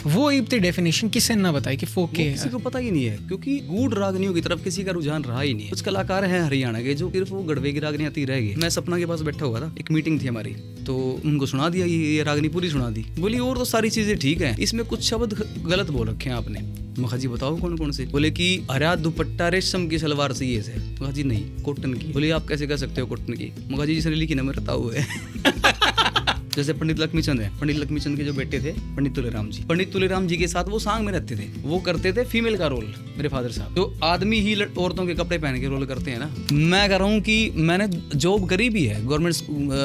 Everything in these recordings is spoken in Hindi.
वो इतनी डेफिनेशन किसी ने ना बताई कि फोक के किसी को पता ही नहीं है, क्योंकि गूढ़ रागनियों की तरफ किसी का रुझान रहा ही नहीं है। कुछ कलाकार हैं हरियाणा के जो सिर्फ वो गढ़वे की रागनी आती रह गई। मैं सपना के पास बैठा हुआ था, एक मीटिंग थी हमारी, तो उनको सुना दिया, ये रागनी पूरी सुना दी। बोली और तो सारी चीजें ठीक है, इसमें कुछ शब्द गलत बोल रखे हैं आपने। मखा जी बताओ कौन कौन से? बोले कि हरा दुपट्टा रेशम की सलवार चाहिए से। मखा जी नहीं, कॉटन की। बोले आप कैसे कह सकते हो कॉटन की? मखा जी जिसने लिखी ना मैं बताओ है जैसे पंडित लक्ष्मीचंद है, पंडित लक्ष्मीचंद के जो बेटे थे पंडित तुलेराम जी के साथ वो सांग में रहते थे। वो करते थे फीमेल का रोल, मेरे फादर साहब। तो आदमी ही औरतों के कपड़े पहन के रोल करते हैं ना। मैं कह रहा हूँ कि मैंने जॉब करी भी है गवर्नमेंट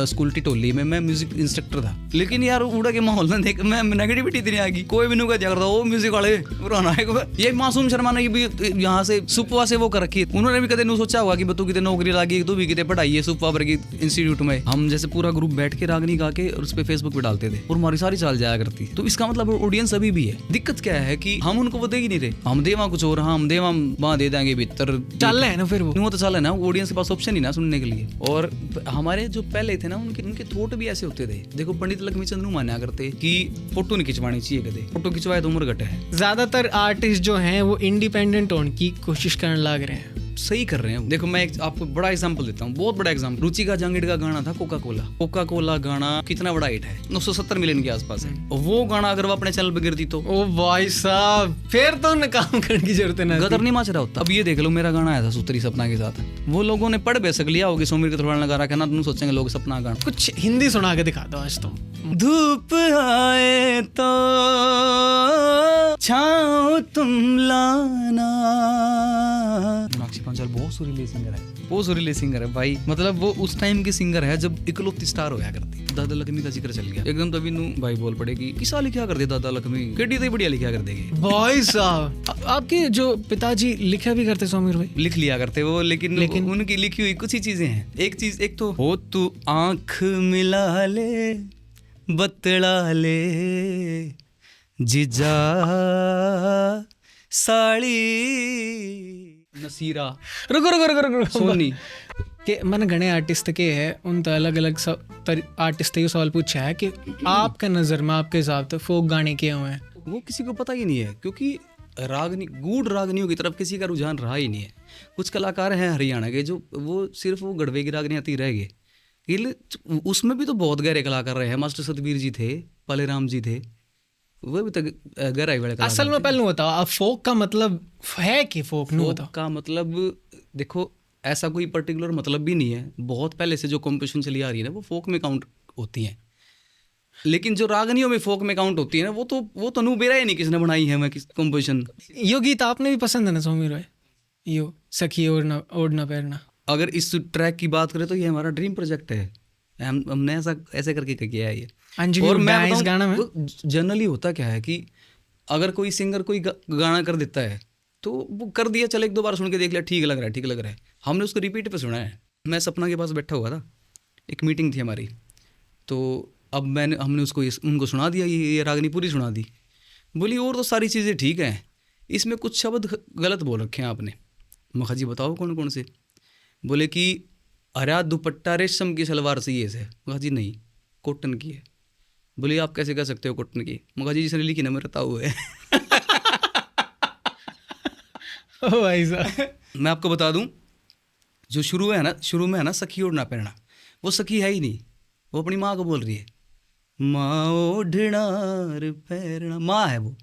स्कूल टिटोली में, मैं म्यूजिक इंस्ट्रक्टर था। लेकिन यार उड़ा के माहौल में देख मैं नेगेटिविटी इतनी आ गई। कोई भी नुका जाकर वो म्यूजिक वाले पुराना है। ये मासूम शर्मा ने भी यहाँ से सुपवा से वो कर रखी है। उन्होंने भी कदे नहीं सोचा होगा कि तू कितने नौकरी लगी, तू भी कितने पढ़ाई है सुपवा पर की इंस्टीट्यूट में। हम जैसे पूरा ग्रुप बैठ के रागनी गा के और उस पे फेसबुक पे डालते थे और हमारी सारी चाल जाया करती। तो इसका मतलब ऑडियंस अभी भी है। दिक्कत क्या है कि हम उनको वो दे ही नहीं रहे। हम देवा कुछ और, हम देवा वहां दे देंगे भीतर चल रहे हैं ना, फिर वो तो चल है ना। ऑडियंस के पास ऑप्शन ही ना सुनने के लिए। और हमारे जो पहले थे ना उनके थॉट भी ऐसे होते थे। देखो पंडित लक्ष्मीचंद माना करते कि फोटो नहीं खिंचवानी चाहिए, कदे फोटो खिंचवाए तो उम्र घटे है। ज्यादातर आर्टिस्ट जो हैं वो इंडिपेंडेंट होने की कोशिश करने लग रहे हैं, सही कर रहे हैं। देखो मैं आपको बड़ा एग्जांपल देता हूँ, बहुत बड़ा एग्जांपल। रुचिका जांगिड़ का गाना था कोका कोला गाना कितना बड़ा हिट है, 970 मिलियन के आसपास है। वो गाना अगर वो अपने चैनल पे गिरती तो ओ भाई साहब फिर तो उन्हें काम करने की जरूरत है ना, गदर नहीं माच रहा होता। अब ये देख लो, मेरा गाना आया था सूत्री सपना के साथ, वो लोगों ने पढ़ बेसक लिया होगी, सोमीर के थोड़ा लगा रखा ना, तुम सोचेंगे लोग सपना गाना। कुछ हिंदी सुना के दिखा दो आज तो। धूप आए तो छाँव तुम लाना। मीनाक्षी पांचाल बहुत सुरीले सिंगर है भाई। मतलब वो उस टाइम के सिंगर है जब इकलौती स्टार होया करती। दादा लक्ष्मी का जिक्र चल गया एकदम, तभी नू भाई बोल पड़ेगी किसा लिखा कर दे दादा लक्ष्मी, केडी तो बढ़िया लिखा कर देगी भाई साहब। आपके जो पिताजी लिखा भी करते समीर भाई? लिख लिया करते वो, लेकिन उनकी लिखी हुई कुछ ही चीजें हैं। एक तो हो तू आंख मिला ले बतला ले जिजा साड़ी नसीरा। रुको सोनी के मैंने घने आर्टिस्ट के है उन तो अलग अलग आर्टिस्ट ये सवाल पूछा है कि आपके नज़र में आपके हिसाब से फोक गाने क्या हुए हैं? वो किसी को पता ही नहीं है, क्योंकि गूढ़ रागनियों की तरफ किसी का रुझान रहा ही नहीं है। कुछ कलाकार हैं हरियाणा के जो वो सिर्फ वो गढ़वे की रागनी आती रह गए। उसमें भी तो बहुत गहरे कलाकार रहे हैं। मास्टर सतबीर जी थे, पालेराम जी थे, वो भी तो गहराई वाले कलाकार। असल में पहले होता अब फोक का मतलब है कि फोक नहीं होता का मतलब देखो ऐसा कोई पर्टिकुलर मतलब भी नहीं है। बहुत पहले से जो कॉम्पोजिशन चली आ रही है ना वो फोक में काउंट होती हैं, लेकिन जो रागनियों में फोक में काउंट होती है ना वो तो नूबेरा ही नहीं किसने बनाई है मैं कॉम्पोजिशन। यो गीत आपने भी पसंद है ना समीर भाई, यो सखी ओढ़ना पहनना? अगर इस ट्रैक की बात करें तो ये हमारा ड्रीम प्रोजेक्ट है। हमने ऐसे करके किया है ये। और मैं इस गाना में जनरली होता क्या है कि अगर कोई सिंगर कोई गाना कर देता है तो वो कर दिया, चल एक दो बार सुन के देख लिया, ठीक लग रहा है। हमने उसको रिपीट पे सुना है। मैं सपना के पास बैठा हुआ था, एक मीटिंग थी हमारी, तो अब हमने उनको सुना दिया, ये रागनी पूरी सुना दी। बोली और तो सारी चीज़ें ठीक हैं, इसमें कुछ शब्द गलत बोल रखे हैं आपने। मखा जी बताओ कौन कौन से? बोले कि हरा दुपट्टा रेशम की सलवार चाहिए से। मखा जी नहीं, कॉटन की है। बोले आप कैसे कह सकते हो कॉटन की? मखा जी जिसने लिखी ना मैं बताओ है ओ भाई साहब मैं आपको बता दूं, जो शुरू में है ना सखी ओढ़ना पहनना, वो सखी है ही नहीं, वो अपनी माँ को बोल रही है। माँ ओढ़ना पहनना, माँ है वो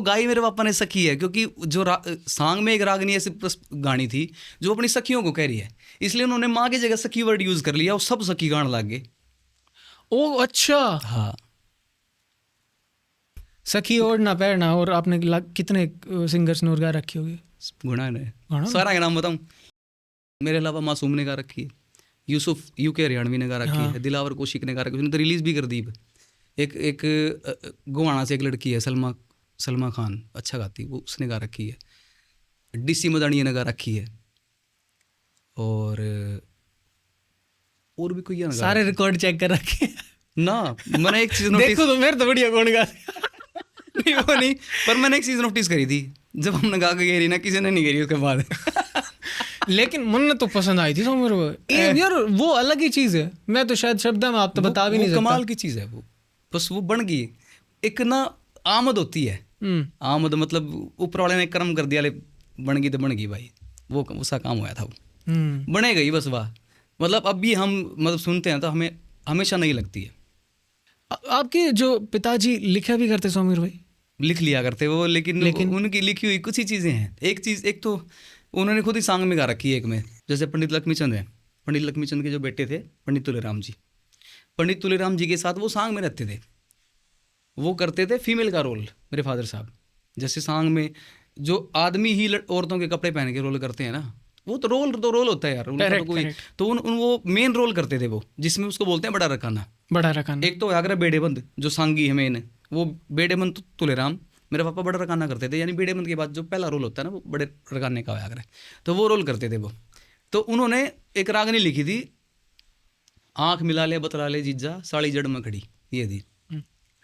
गाई मेरे पापा ने सखी है, क्योंकि जो सांग में एक रागनी ऐसी गानी थी जो अपनी सखियों को कह रही है, इसलिए उन्होंने माँ की जगह सखी वर्ड यूज कर लिया और सब सखी गान लग गए। ओ अच्छा, हाँ सखी ओढ़ना पहनना। और आपने कितने सिंगर्स ने और गा रखी होगी? गुणा ने सारा का नाम बताऊं? मेरे अलावा मासूम ने गा रखी है, यूसुफ यूके हरियाणवी ने गा रखी है, दिलावर कौशिक ने गा रखी है, उसने तो रिलीज भी कर दी। एक गोवाना से एक लड़की है सलमा खान, अच्छा गाती, वो उसने गा रखी है। डीसी मदानिया ने गा रखी है, और भी कोई है ना। सारे रिकॉर्ड चेक कर रखे ना। मैंने एक चीज नोटिस, देखो तो मेरे तो बढ़िया कौन गा नहीं वो नहीं, पर मैंने एक चीज नोटिस करी थी, जब हमने गा के गेरी ना किसी ने नहीं गेरी उसके बाद लेकिन मुन्ने तो पसंद आई थी तो मेरे यार, वो अलग ही चीज़ है। मैं तो शायद शब्द में आप तो बता भी नहीं सकता। कमाल की चीज़ है वो, बस वो बन गई। एक ना आमद होती है, आमद मतलब ऊपर वाले ने कर्म कर दिया, ले बन गई तो बन गई भाई, वो उसका काम हुआ था, वो बने गई बस वाह। मतलब अब भी हम मतलब सुनते हैं तो हमें हमेशा नहीं लगती है। आपके जो पिताजी लिखा भी करते सौमीर भाई? लिख लिया करते वो, लेकिन उनकी लिखी हुई कुछ ही चीज़ें हैं। एक तो उन्होंने खुद ही सांग में गा रखी है एक में, जैसे पंडित लक्ष्मीचंद है, पंडित लक्ष्मीचंद के जो बेटे थे पंडित तुलेराम जी, पंडित तुलेराम जी के साथ वो सांग में रहते थे, वो करते थे फीमेल का रोल मेरे फादर साहब। जैसे सांग में जो आदमी ही औरतों के कपड़े पहन के रोल करते हैं ना, वो तो रोल होता है यार उनका तो कोई, तो उन वो मेन रोल करते थे वो, जिसमें उसको बोलते हैं बड़ा रखाना। बड़ा रखाना एक तो आगरा बेडेबंद जो सांगी है मेन, वो बेडेबंद तुलेराम, मेरे पापा बड़ा रखाना करते थे, यानी बेडेबंद के बाद जो पहला रोल होता है ना वो बड़े रखाने का आगरा, तो वो रोल करते थे वो। तो उन्होंने एक रागनी लिखी थी, आँख मिला ले बतला ले जीजा साड़ी जड़ में खड़ी, ये थी।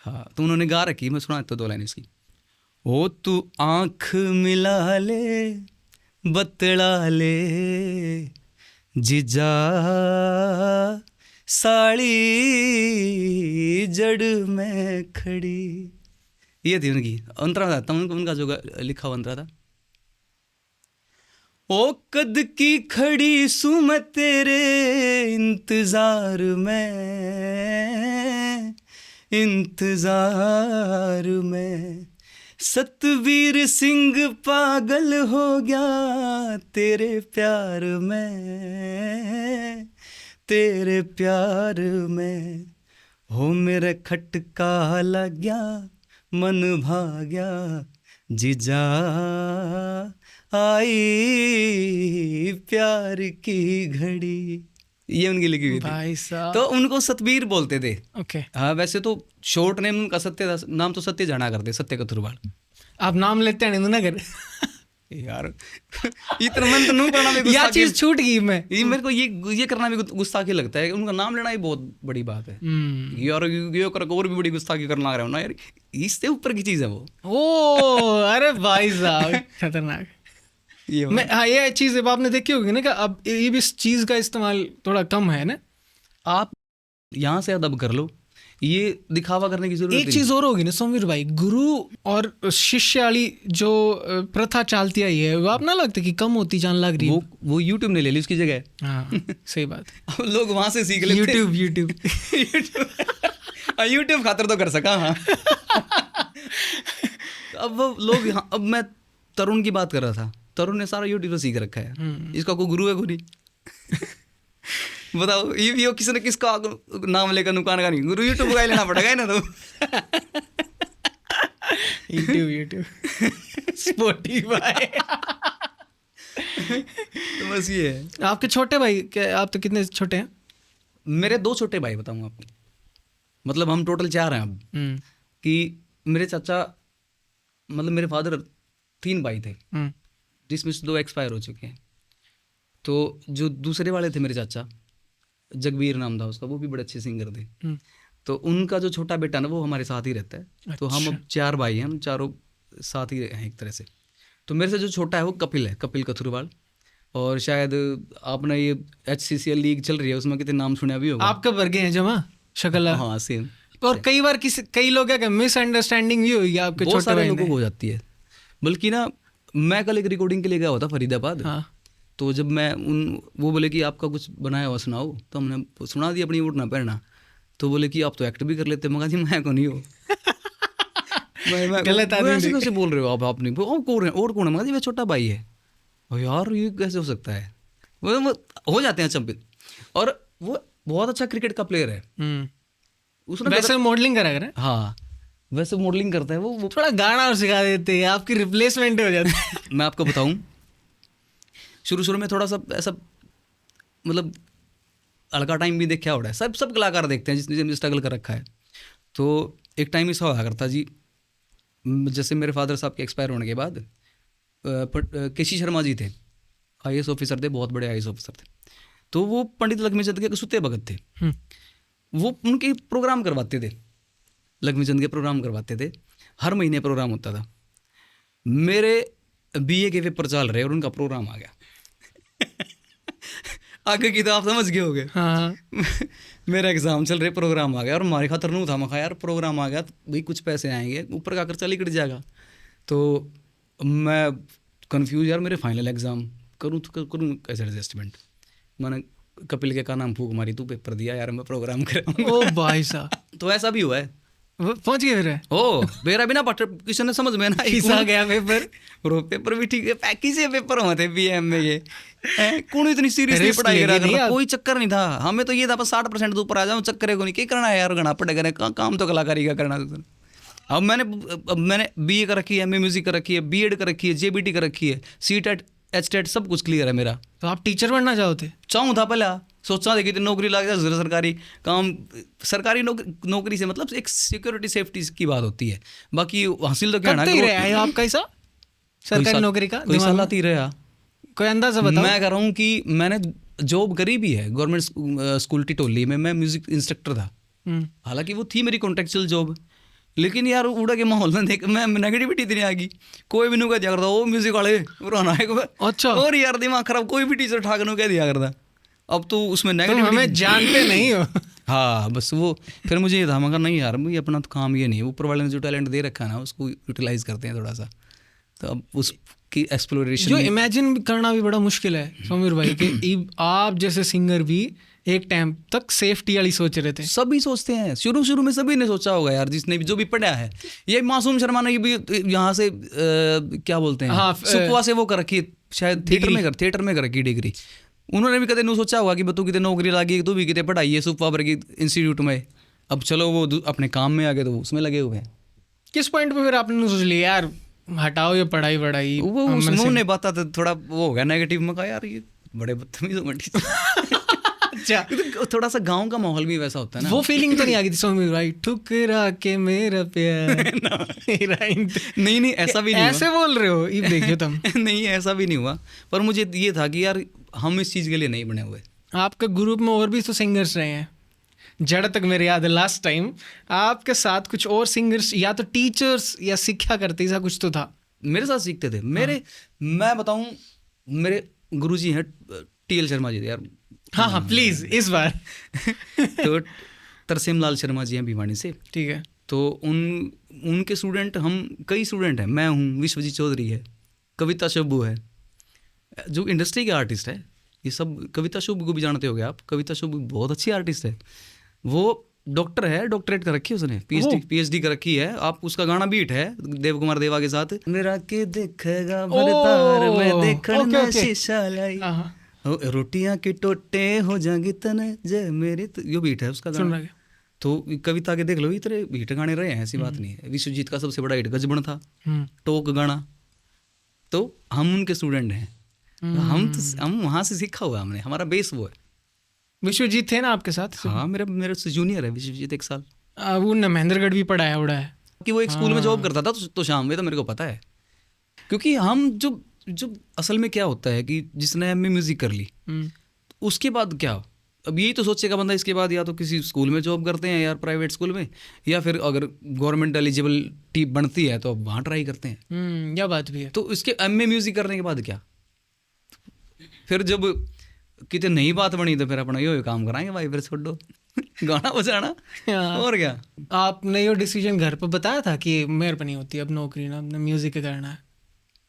हाँ, तो उन्होंने गा रखी, मैं सुना तो 2 लाइन इसकी। ओ तू आँख मिला ले बतला ले जीजा साड़ी जड़ में खड़ी, ये थी उनकी अंतरा था, उनका जो लिखा हुआ अंतरा था। ओ कद की खड़ी सू मैं तेरे इंतजार में, सतवीर सिंह पागल हो गया तेरे प्यार में, हो मेरे खटका लग गया मन भाग्या जीजा आई प्यार की घड़ी, ये उनकी लिखी हुई भाई साहब। तो उनको सतवीर बोलते थे। ओके। हाँ, वैसे तो शॉर्ट नेम उनका सत्य था, नाम तो सत्य जाना करते, सत्य कथुरवाल। आप नाम लेते हैं ना कर यार इतना मन तो नहीं करना भी यह चीज छूट गई। मैं ये मेरे को ये करना भी गुस्ताखी लगता है, उनका नाम लेना ही बहुत बड़ी बात है यार, ये कर और भी बड़ी गुस्ताखी करना लग रहा हूँ ना यार, इससे ऊपर की चीज़ है वो। ओ अरे भाई साहब खतरनाक। मैं हाँ, ये चीज़ अब आपने देखी होगी ना कि अब ये भी इस चीज़ का इस्तेमाल थोड़ा कम है ना, आप यहाँ से अदब कर लो, ये दिखावा करने की जरूरत। एक चीज और होगी ना सौमीर भाई, गुरु और शिष्य वाली जो प्रथा चलती आई है, वो आप ना लगता कि कम होती जान लग रही है? वो YouTube ने ले ली उसकी जगह। हाँ सही बात। अब लोग वहां से सीख लेते। YouTube खातर तो कर सका। हाँ अब वो लोग यहाँ, अब मैं तरुण की बात कर रहा था, तरुण ने सारा YouTube सीख रखा है, इसका कोई गुरु है कोई नहीं। बताओ, ये किसी ने किसका नाम लेकर नुकान का नहीं, गुरु YouTube का लेना पड़ेगा ना। तो YouTube Spotify तो बस ये है। आपके छोटे भाई, क्या आप तो कितने छोटे हैं? मेरे 2 छोटे भाई बताऊँ आपको, मतलब हम टोटल 4 हैं अब। कि मेरे चाचा, मतलब मेरे फादर 3 भाई थे, जिसमें से 2 एक्सपायर हो चुके हैं। तो जो दूसरे वाले थे मेरे चाचा, जगबीर नाम था उसका, वो भी बड़े अच्छे सिंगर थे। तो उनका जो छोटा बेटा ना वो हमारे साथ ही रहता है। अच्छा। तो हम अब 4 भाई हैं, हम चारों साथ ही हैं एक तरह से। तो मेरे से जो छोटा है वो कपिल है, कपिल कथुरवाल। और शायद आपने ये HCCL लीग चल रही है, उसमें कितने नाम सुने भी होगा। आपका वर्ग हैं जमा शक्ल? हाँ सेम। और कई बार कई लोग क्या मिसअंडरस्टैंडिंग भी हुई आपके बहुत छोटे सारे भाई लोगों को हो जाती है। बल्कि ना मैं कल एक रिकॉर्डिंग के लिए गया हुआ था फरीदाबाद। हाँ। तो जब मैं वो बोले कि आपका कुछ बनाया हुआ सुनाओ, तो हमने सुना दिया अपनी वोट ना पहना। तो बोले कि आप तो एक्ट भी कर लेते। मगा जी मैं को नहीं हो। गलत आदमी ऐसे कैसे बोल रहे हो आप? आपने और कौन है? मगा जी मेरा छोटा भाई है। और यार ये कैसे हो सकता है? वो हो जाते हैं चंपित। और वो बहुत अच्छा क्रिकेट का प्लेयर है। उसने वैसे मॉडलिंग करा करे। हाँ वैसे मॉडलिंग करता है वो थोड़ा गाना और सिखा देते हैं, आपकी रिप्लेसमेंट हो जाती है। मैं आपको बताऊं, शुरू में थोड़ा सा ऐसा मतलब हल्का टाइम भी देखा हो रहा है। सब कलाकार देखते हैं जिसने स्ट्रगल कर रखा है। तो एक टाइम ऐसा हुआ करता जी, जैसे मेरे फादर साहब के एक्सपायर होने के बाद केसी शर्मा जी थे, IAS ऑफिसर थे, बहुत बड़े IAS ऑफिसर थे। तो वो पंडित लक्ष्मीचंद के सुते भगत थे। वो उनके प्रोग्राम करवाते थे, लक्ष्मीचंद के प्रोग्राम करवाते थे। हर महीने प्रोग्राम होता था। मेरे BA के पेपर चल रहे और उनका प्रोग्राम आ गया। आगे की तो आप समझ गए होगे। हाँ मेरा एग्जाम चल रहे, प्रोग्राम आ गया और हमारे खातर नहीं था। मैं कहा यार प्रोग्राम आ गया तो भाई कुछ पैसे आएंगे, ऊपर का खर्चा निकल जाएगा। तो मैं कंफ्यूज यार, मेरे फाइनल एग्जाम करूँ तो करूँ कैसे एडजस्टमेंट। मैंने कपिल के का नाम फूक मारी, तू पेपर दिया यार मैं प्रोग्राम कर। ओ भाई साहब, तो ऐसा भी हुआ है। पहुंच गए फिर? ओ मेरा बिना पट किसी ने समझ में ना खिसा गया पेपर। ब्रो पेपर भी ठीक है, पैकी से पेपर हुए थे बीएम में। ये कौन इतनी सीरियसली Risk पढ़ाई लेके करा नहीं करता, आप? कोई चक्कर नहीं था। हमें तो ये था बस 60% ऊपर आ जाओ, चक्कर को नहीं क्या करना है यार, घना पड़े करे काम तो कलाकारी का करना। अब मैंने बीए कर रखी है, एमए म्यूजिक कर रखी है, बीएड कर रखी है, जेबीटी कर रखी है, सीटेट एचटेट सब कुछ क्लियर है मेरा। तो आप टीचर बनना चाहते? चाहूँ था पहले, सोचा देखी थी नौकरी लग जाए सरकारी काम। सरकारी नौकरी से मतलब एक सिक्योरिटी सेफ्टी की बात होती है, बाकी हासिल तो क्या करते ही रहे हैं आपका ऐसा सरकारी नौकरी का? कोई साल आती रहा, कोई अंदाजा बताओ। मैं कह रहा हूँ कि मैंने जॉब करी भी है गवर्नमेंट स्कूल टिटोली में, मैं म्यूजिक इंस्ट्रक्टर था। हालांकि वो थी मेरी कॉन्ट्रेक्चुअल जॉब, लेकिन यार उड़ा के माहौल में देख मैं नेगेटिविटी इतनी आ गई। कोई भी नु कह दिया करता वो म्यूजिक वाले पुराना है। अच्छा। और यार दिमाग खराब, कोई भी टीचर ठाक नु कह दिया करता। अब तो उसमें तुम नेगेटिविटी हमें जानते नहीं हो। हाँ बस वो फिर मुझे ये था, मगर नहीं यार मुझे अपना तो काम ये नहीं है, ऊपर वाले ने जो टैलेंट दे रखा है ना उसको यूटिलाइज करते हैं थोड़ा सा। तो अब उसकी एक्सप्लोरेशन जो इमेजिन करना भी बड़ा मुश्किल है समीर भाई कि आप जैसे सिंगर भी एक टाइम तक सेफ्टी वाली सोच रहे थे। सभी सोचते हैं, शुरू में सभी ने सोचा होगा यार, जिसने भी जो भी पढ़ा है। ये मासूम शर्मा ने भी यहाँ से क्या बोलते हैं, हाँ, सुकवा से वो कर रखी है, शायद थिएटर में कर रखी डिग्री। उन्होंने भी कदे नहीं सोचा होगा कि तू कितने नौकरी लगी, तू भी कितने पढ़ाई है सुकवा पर की इंस्टीट्यूट में। अब चलो वो अपने काम में आ गए तो उसमें लगे हुए हैं। किस पॉइंट पे फिर आपने सोच लिया यार हटाओ ये पढ़ाई वढ़ाई? वो उन्होंने बात था थोड़ा वो हो गया नेगेटिव में, कहा यार ये बड़े बदतमीज हो। अच्छा थोड़ा सा गांव का माहौल भी वैसा होता है ना। वो फीलिंग तो नहीं आ गई थी समीर भाई, ठुकरा के मेरा प्यार? नहीं ऐसा भी नहीं ऐसे बोल रहे हो, ये देखियो तुम। नहीं ऐसा भी नहीं हुआ, पर मुझे ये था कि यार हम इस चीज़ के लिए नहीं बने हुए। आपके ग्रुप में और भी तो सिंगर्स रहे हैं, जड़ तक मेरे याद है लास्ट टाइम आपके साथ कुछ और सिंगर्स या तो टीचर्स या शिक्षा करते ऐसा कुछ तो था। मेरे साथ सीखते थे मैं बताऊं, मेरे गुरुजी हैं टीएल शर्मा जी यार। हाँ प्लीज इस बार। तो तरसेम लाल शर्मा जी हैं भिवानी से, ठीक है। तो उनके स्टूडेंट हम कई स्टूडेंट हैं। मैं हूँ, विश्वजीत चौधरी है, कविता शुभू है, जो इंडस्ट्री के आर्टिस्ट है। ये सब कविता शुभ को भी जानते होगे आप, कविता शुभ बहुत अच्छी आर्टिस्ट है। वो डॉक्टर है, डॉक्टरेट कर रखी है उसने, पीएचडी कर रखी है। आप उसका गाना बीट है देव कुमार देवा के साथ, मेरा के देखेगा बरतार में देखना शीशा लाई, रोटियां के टोटे हो जाएंगे तने जय मेरी, यो बीट है उसका गाना। तो कविता के देख लो, इतने हिट गाने रहे हैं, ऐसी बात नहीं है। विश्वजीत का सबसे बड़ा हिट गजबन था, टोक गाना। तो हम उनके स्टूडेंट हैं, हम वहाँ से सीखा हुआ हमने, हमारा बेस वो है। विश्वजीत थे ना आपके साथ? हाँ मेरे से जूनियर है विश्वजीत 1 साल। वो महेंद्रगढ़ भी पढ़ाया उड़ा है कि वो एक स्कूल में जॉब करता था, तो शाम में तो मेरे को पता है। क्योंकि हम जो असल में क्या होता है कि जिसने एमए म्यूजिक कर ली उसके बाद क्या, अब यही तो सोचेगा बंदा इसके बाद या तो किसी स्कूल में जॉब करते हैं यार प्राइवेट स्कूल में, या फिर अगर गवर्नमेंट एलिजिबिलिटी बनती है तो अब वहाँ ट्राई करते हैं। यह बात भी है। तो इसके एमए म्यूजिक करने के बाद क्या, फिर जब कितने नई बात बनी तो फिर अपना यो काम कराएंगे भाई, फिर छोड़ दो गाना बजाना और क्या। आपने ये डिसीजन घर पर बताया था कि मेहरबानी होती है अब नौकरी ना अपने म्यूजिक का करना है?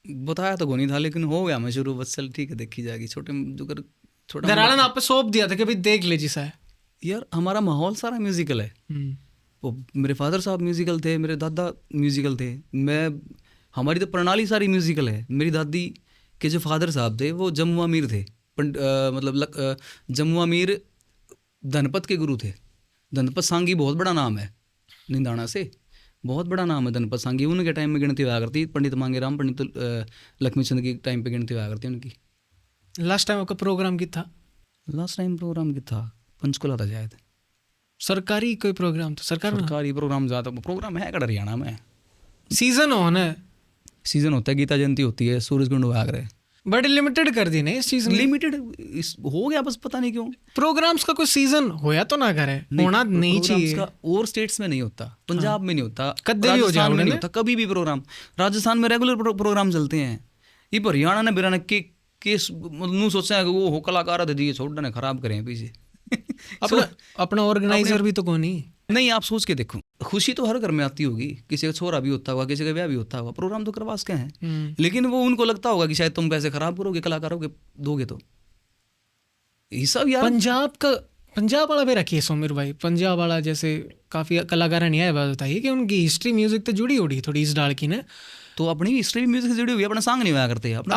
बताया तो नहीं था, लेकिन हो गया मैं शुरू, बस चल ठीक है देखी जाएगी। छोटे जो कर छोटा घरवाला ने आप पे सौंप दिया था कि भाई देख ले जिसा है। यार हमारा माहौल सारा म्यूजिकल है। वो मेरे फादर साहब म्यूजिकल थे, मेरे दादा म्यूजिकल थे, हमारी तो प्रणाली सारी म्यूजिकल है। मेरी दादी के जो फादर साहब थे वो जम्मू अमीर थे, मतलब जम्मू अमीर धनपत के गुरु थे। धनपत सांगी बहुत बड़ा नाम है, निंदाना से बहुत बड़ा नाम है धनपत सांगी। उनके टाइम में गिनती हुआ करती, पंडित मांगेराम, पंडित लक्ष्मीचंद के टाइम पे गिनती हुआ करती उनकी। लास्ट टाइम आपका प्रोग्राम की था? लास्ट टाइम प्रोग्राम की था पंचकुला था शायद। सरकारी कोई प्रोग्राम था? सरकारी प्रोग्राम ज़्यादा प्रोग्राम है कड़ा हरियाणा में। सीजन होना है, सीजन होता है, गीता जयंती होती है, सूरजकुंड वागरे। बड़े लिमिटेड कर दी नहीं इस चीज में? लिमिटेड हो गया बस, पता नहीं क्यों। प्रोग्राम्स का कोई सीजन होया तो ना करे, होना नहीं चाहिए। का और स्टेट्स में नहीं होता, पंजाब में नहीं होता, राजस्थान में नहीं होता, कभी भी प्रोग्राम। राजस्थान में रेगुलर प्रोग्राम चलते हैं। ये हरियाणा ने बिराना के कि नू सोचा है कि वो हो कलाकार थे ये छोड़ ने खराब करे हैं पीछे अपना अपना ऑर्गेनाइजर भी तो कौन ही नहीं। आप सोच के देखो, खुशी तो हर घर में आती होगी, किसी का छोरा भी होता होगा, किसी का ब्याह भी होता होगा, प्रोग्राम तो करवा सके हैं, लेकिन वो उनको लगता होगा कि शायद तुम पैसे खराब करोगे, कलाकारों के दोगे तो ये सब यार। पंजाब वाला भी रखिए सोमिर भाई, पंजाब वाला जैसे काफी कलाकार नहीं आया, बात बताइए कि उनकी हिस्ट्री म्यूजिक तो जुड़ी उड़ी थोड़ी इस डाल की ना, तो अपनी हिस्ट्री म्यूजिक से जुड़ी हुई, अपना सॉन्ग नहीं हुआ करते, अपना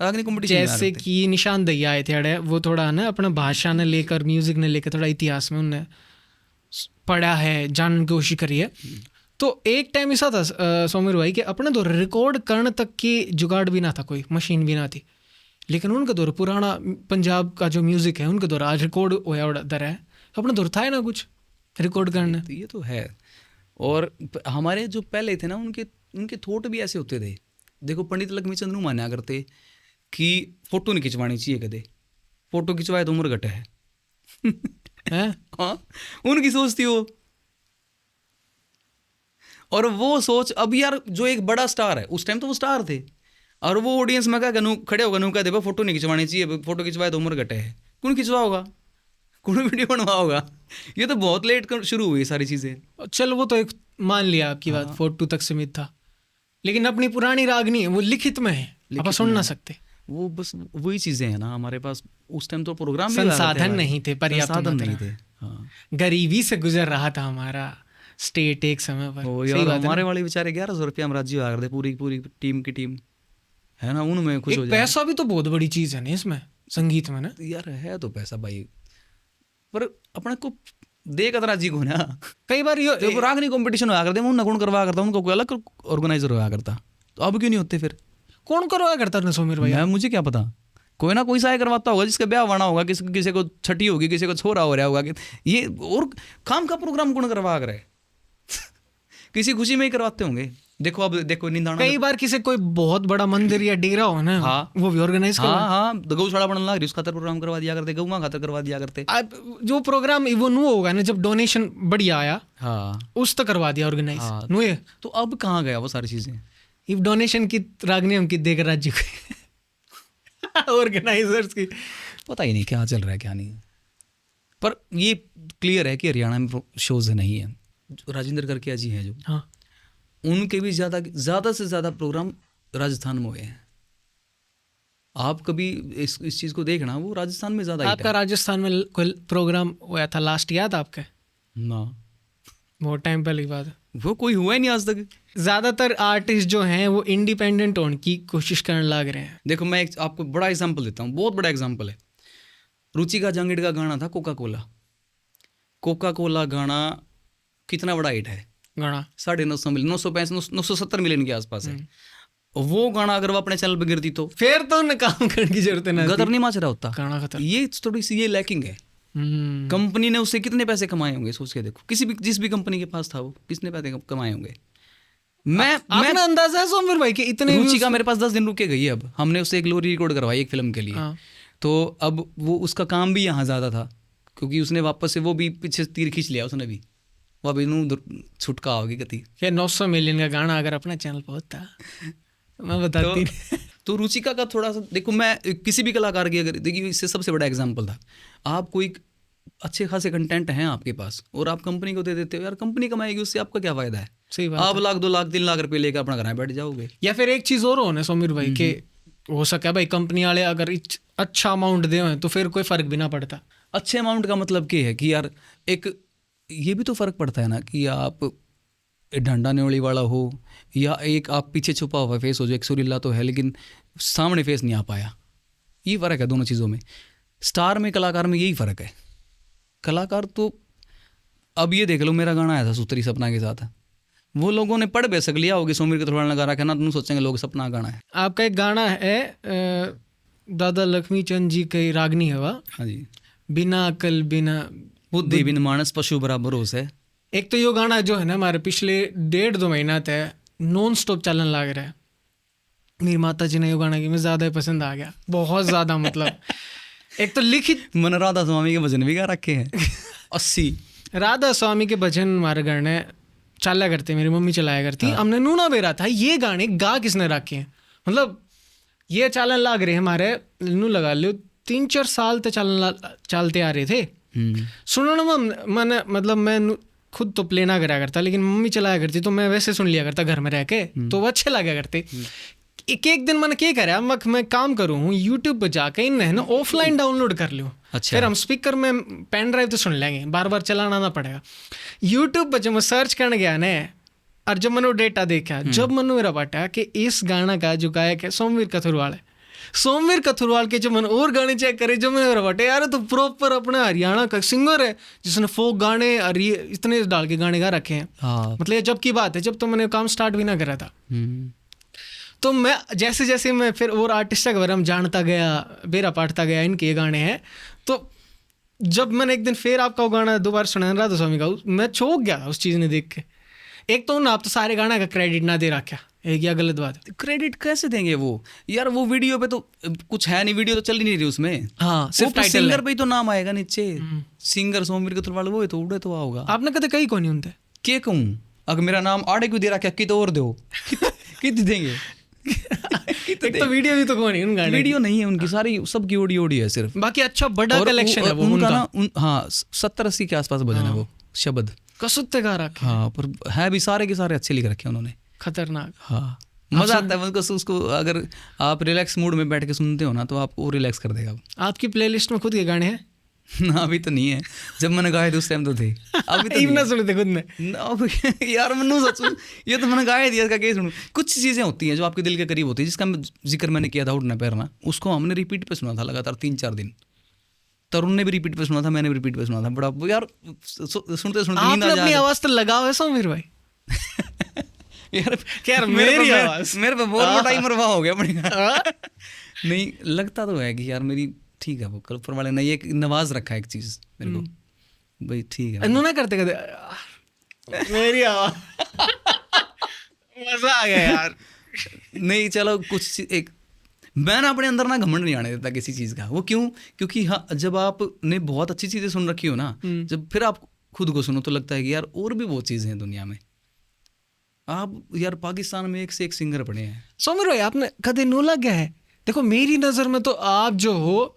रागनी कंपटीशन जैसे कि निशानदेही आए थे अड़े, वो थोड़ा ना अपना भाषा ने लेकर म्यूजिक ने लेकर थोड़ा इतिहास में उनने पढ़ा है, जानने की कोशिश करी है। तो एक टाइम ऐसा था सोमिर भाई कि अपने दौर रिकॉर्ड करने तक की जुगाड़ भी ना था, कोई मशीन भी ना थी, लेकिन उनका दौर पुराना पंजाब का जो म्यूजिक है उनके दौर आज रिकॉर्ड होया दर है, अपना दौर था ना कुछ रिकॉर्ड करना, ये तो है। और हमारे जो पहले थे ना उनके थॉट भी ऐसे होते थे। देखो पंडित लक्ष्मीचंद नु माना करते कि फोटो नहीं खिंचवानी चाहिए, कदे फोटो खिंचवाए तो उम्र घटे है हाँ, उनकी सोच थी वो। और वो सोच अब यार जो एक बड़ा स्टार है, उस टाइम तो वो स्टार थे, और वो ऑडियंस में क्या खड़े होगा नू कहते फोटो नहीं खिंचवानी चाहिए, फोटो खिंचवाए तो उम्र घटे है, कौन खिंचवा होगा, कौन वीडियो बनवा होगा। ये तो बहुत लेट शुरू हुई सारी चीजें। चल वो तो एक मान लिया आपकी बात, फोटो तक सीमित था, लेकिन अपनी पुरानी रागनी है वो लिखित में है, आप सुन ना सकते, वो बस वही चीजें हैं ना हमारे पास। उस टाइम तो प्रोग्राम संसाधन नहीं थे, पर्याप्त संसाधन नहीं थे, हाँ। गरीबी से गुजर रहा था हमारा स्टेट एक समय पर। हमारे वाले बेचारे 1100 रुपया हम राज्य आ करते, पूरी टीम की टीम है ना, उनमें खुश हो जाए। पैसा भी तो बहुत बड़ी चीज है ना इसमें, संगीत में ना यार है तो पैसा भाई, पर अपने को देख राजी को ना कई बार ये रागनी कंपटीशन हुआ करते, उन कौन करवा करता, उनको कोई अलग ऑर्गेनाइजर हुआ करता, तो अब क्यों नहीं होते फिर? कौन करवाया करता ना सोमिर भाई? मुझे क्या पता, कोई ना कोई सा करवाता होगा, जिसका ब्याह वाना होगा, किसी को छठी होगी, किसी को छोरा हो रहा होगा, ये और काम का प्रोग्राम कौन करवा करे किसी खुशी में ही करवाते होंगे। देखो अब देखो निंदाना, कई बार किसी कोई बहुत बड़ा मंदिर या डेरा हो ना, हाँ, वो भी ऑर्गेनाइज करवा, हाँ गौशाला बनने लग रही, उस खातर प्रोग्राम करवा दिया करते, गौवा खातर करवा दिया करते। जो प्रोग्राम वो नु होगा ना जब डोनेशन बढ़िया आया, हाँ उस तक करवा दिया ऑर्गेनाइज, हाँ, नु ये तो अब कहाँ गया वो सारी चीजें? इफ डोनेशन की रागनी हम की देकर राज्य को ऑर्गेनाइजर्स की पता ही नहीं क्या चल रहा है क्या नहीं। पर ये क्लियर है कि हरियाणा में शोज नहीं है। राजेंद्र करके जी हैं जो, हाँ, उनके भी ज़्यादा से ज़्यादा प्रोग्राम राजस्थान में हुए हैं। आप कभी इस चीज़ को देखना, वो राजस्थान में ज़्यादा। आपका राजस्थान में कोई प्रोग्राम हुआ था लास्ट याद आपके? ना, बहुत टाइम पहले की बात है, वो कोई हुआ ही नहीं आज तक। ज़्यादातर आर्टिस्ट जो हैं वो इंडिपेंडेंट होने की कोशिश करने लग रहे हैं। देखो मैं आपको बड़ा एग्जाम्पल देता हूँ, बहुत बड़ा एग्जाम्पल है। रुचिका जांगिड़ का गाना था कोका कोला गाना कितना बड़ा हिट है, गाना 950 मिलियन, 970 मिलियन के आसपास है। वो गाना अगर वो अपने चैनल पे गिरती तो फिर तो उन्हें काम करने की जरूरत नहीं, गदर नहीं माच रहा होता गाना खतर। ये थोड़ी सी ये लैकिंग है। कंपनी ने उससे कितने पैसे कमाए होंगे सोच के देखो, जिस भी कंपनी के पास था वो किसने पैसे कमाए होंगे। मैं अंदाजा है सोमवीर भाई कि इतने रुचिका मेरे पास 10 दिन रुक के गई है। अब हमने उससे एक लोरी रिकॉर्ड करवाई एक फिल्म के लिए, तो अब वो उसका काम भी यहाँ ज़्यादा था, क्योंकि उसने वापस से वो भी पीछे तीर खींच लिया उसने भी, वो अभी छुटका होगी गति। 900 मिलियन का गाना अगर अपना चैनल पर होता मैं बताती। तो रुचिका का थोड़ा सा देखो, मैं किसी भी कलाकार की अगर देखिए, इससे सबसे बड़ा एग्जाम्पल था, आप कोई अच्छे खासे कंटेंट हैं आपके पास और आप कंपनी को दे देते हो, यार कंपनी कमाएगी, उससे आपका क्या फायदा है? सही बात, आप 1 लाख 2 लाख 3 लाख रुपए लेकर अपना घर बैठ जाओगे। या फिर एक चीज़ और हो ना सोमिर भाई के हो सके भाई कंपनी वाले अगर अच्छा अमाउंट दे तो फिर कोई फर्क भी ना पड़ता। अच्छे अमाउंट का मतलब क्या है कि यार एक ये भी तो फर्क पड़ता है ना कि आप डंडा न्योली वाला हो या एक आप पीछे छुपा हुआ फेस हो, जो एक सुरीला तो है लेकिन सामने फेस नहीं आ पाया। ये फ़र्क है दोनों चीज़ों में। स्टार में कलाकार में यही फ़र्क है। कलाकार तो अब ये देख लो, मेरा गाना आया था सूत्री सपना के साथ, वो लोगों ने पढ़ बेसक लिया होगी सोमिर के थोड़ा लगा रखा ना, तुम सोचेंगे लोग सपना गाना है। आपका एक गाना है दादा लक्ष्मीचंद जी की रागनी है वह, हाँ जी, बिना अकल बिना बुद्धि बिन मानस पशु बराबर हो से। एक तो ये गाना जो है ना हमारे पिछले 1.5-2 महीना तक नॉन स्टॉप चलन लग रहा है। मेरी माता जी ने ये गाना की मैं ज़्यादा पसंद आ गया, बहुत ज़्यादा मतलब एक तो लिखित मन राधा स्वामी के भजन भी गा रखे हैं 80 राधा स्वामी के भजन हमारे घर ने चला करते, मेरी मम्मी चलाया करती। हमने नूना बेरा था ये गाने गा किसने रखे हैं, मतलब ये चालन लाग रहे हमारे नू लगा लो 3-4 साल तो चलते आ रहे थे। सुनने में मैंने मतलब मैं खुद तो प्ले ना करा करता, लेकिन मम्मी चलाया करती तो मैं वैसे सुन लिया करता घर में रह के, तो वो अच्छे लगा करते। एक दिन मैंने क्या करा, मैं काम करूँ हूँ यूट्यूब पर जाके इन्हें ना ऑफलाइन डाउनलोड कर लूँ। अच्छा। फिर हम स्पीकर में पेन ड्राइव तो सुन लेंगे, बार बार चलाना ना पड़ेगा। यूट्यूब पर जब मैं सर्च करने गया ना, और जब मैंने डेटा देखा, जब मैंने मेरा बाटा कि इस गाना का जो गायक है सोमवीर कथुरवाल है, सोमवीर कथुरवाल के जो मैंने और गाने चेक करे, जो मैंने मेरा बाटा यार तो प्रॉपर अपना हरियाणा का सिंगर है जिसने फोक गाने और ये इतने डाल के गाने गा रखे हैं। मतलब ये जब की बात है, जब तो मैंने काम स्टार्ट भी ना करा था। तो मैं जैसे जैसे मैं फिर और आर्टिस्ट के बारे में जानता गया, बेरा पाटता गया इनके ये गाने हैं, तो जब मैंने एक दिन फिर आपका वो गाना दोबारा सुना राधा स्वामी का, मैं चौंक गया उस चीज़ ने देख के। एक तो आप तो सारे गाना का क्रेडिट ना दे रखा, एक या गलत बात है। क्रेडिट कैसे देंगे वो यार, वो वीडियो पे तो कुछ है नहीं, वीडियो तो चल ही नहीं रही उसमें। हाँ, सिर्फ टाइटल सिंगर पे ही तो नाम आएगा नीचे, सिंगर सोमवीर कथुरवाल, वो है तो उड़े तो आओगा। आपने कदे कहीं कौन नहीं होते के कहूँ, अगर मेरा नाम आड़े क्यों दे रखा, कि तो और दो कितनी देंगे। एक तो वीडियो भी तो कौन नहीं, उन गाने वीडियो नहीं है उनकी, सारी सबकी ऑडियो है सिर्फ। बाकी अच्छा बड़ा कलेक्शन है वो उनका ना, हाँ 70-80 के आसपास भजन है वो शब्द कसुत्ते गा रखे। हाँ, पर है भी सारे के सारे अच्छे लिख रखे हैं उन्होंने, खतरनाक। हाँ, मजा आता है उसको अगर आप रिलैक्स मूड में बैठ के सुनते हो ना, तो आपको रिलैक्स कर देगा। आपकी प्लेलिस्ट में खुद के गाने हैं? ना अभी तो नहीं है, जब मैंने गाए थे उस टाइम तो थे, अभी तो ना सुने थे खुद में यार मनु सच ये तो मैंने गाया दिया, इसका क्या सुनूं। कुछ चीज़ें होती हैं जो आपके दिल के करीब होती है, जिसका जिक्र मैंने किया था उठना पैरना, उसको हमने रिपीट पे सुना था लगातार 3-4 दिन। तरुण ने भी रिपीट पे सुना था, मैंने भी रिपीट पे सुना था। बड़ा यार सुनते सुनते नींद आ अपनी आवाज़ तो लगाओ है सोमवीर भाई। यार मेरी आवाज़ मेरे पे बहुत टाइमर वहाँ हो गया बढ़िया। नहीं लगता तो है कि यार मेरी ठीक है, वो ऊपर वाले ने ये नवाज रखा है एक चीज मेरे को, भाई ठीक है। ना करते करते मेरी आवाज मजा आ गया यार। नहीं चलो कुछ एक मैं ना अपने अंदर ना घमंड नहीं आने देता किसी चीज का। वो क्यों? क्योंकि हाँ, जब आपने बहुत अच्छी चीजें सुन रखी हो ना, जब फिर आप खुद को सुनो तो लगता है कि यार और भी बहुत चीजें हैं दुनिया में। आप यार पाकिस्तान में एक से एक सिंगर पड़े हैं। सोमवीर भाई आपने कदे नो लग गया है? देखो मेरी नज़र में तो आप जो हो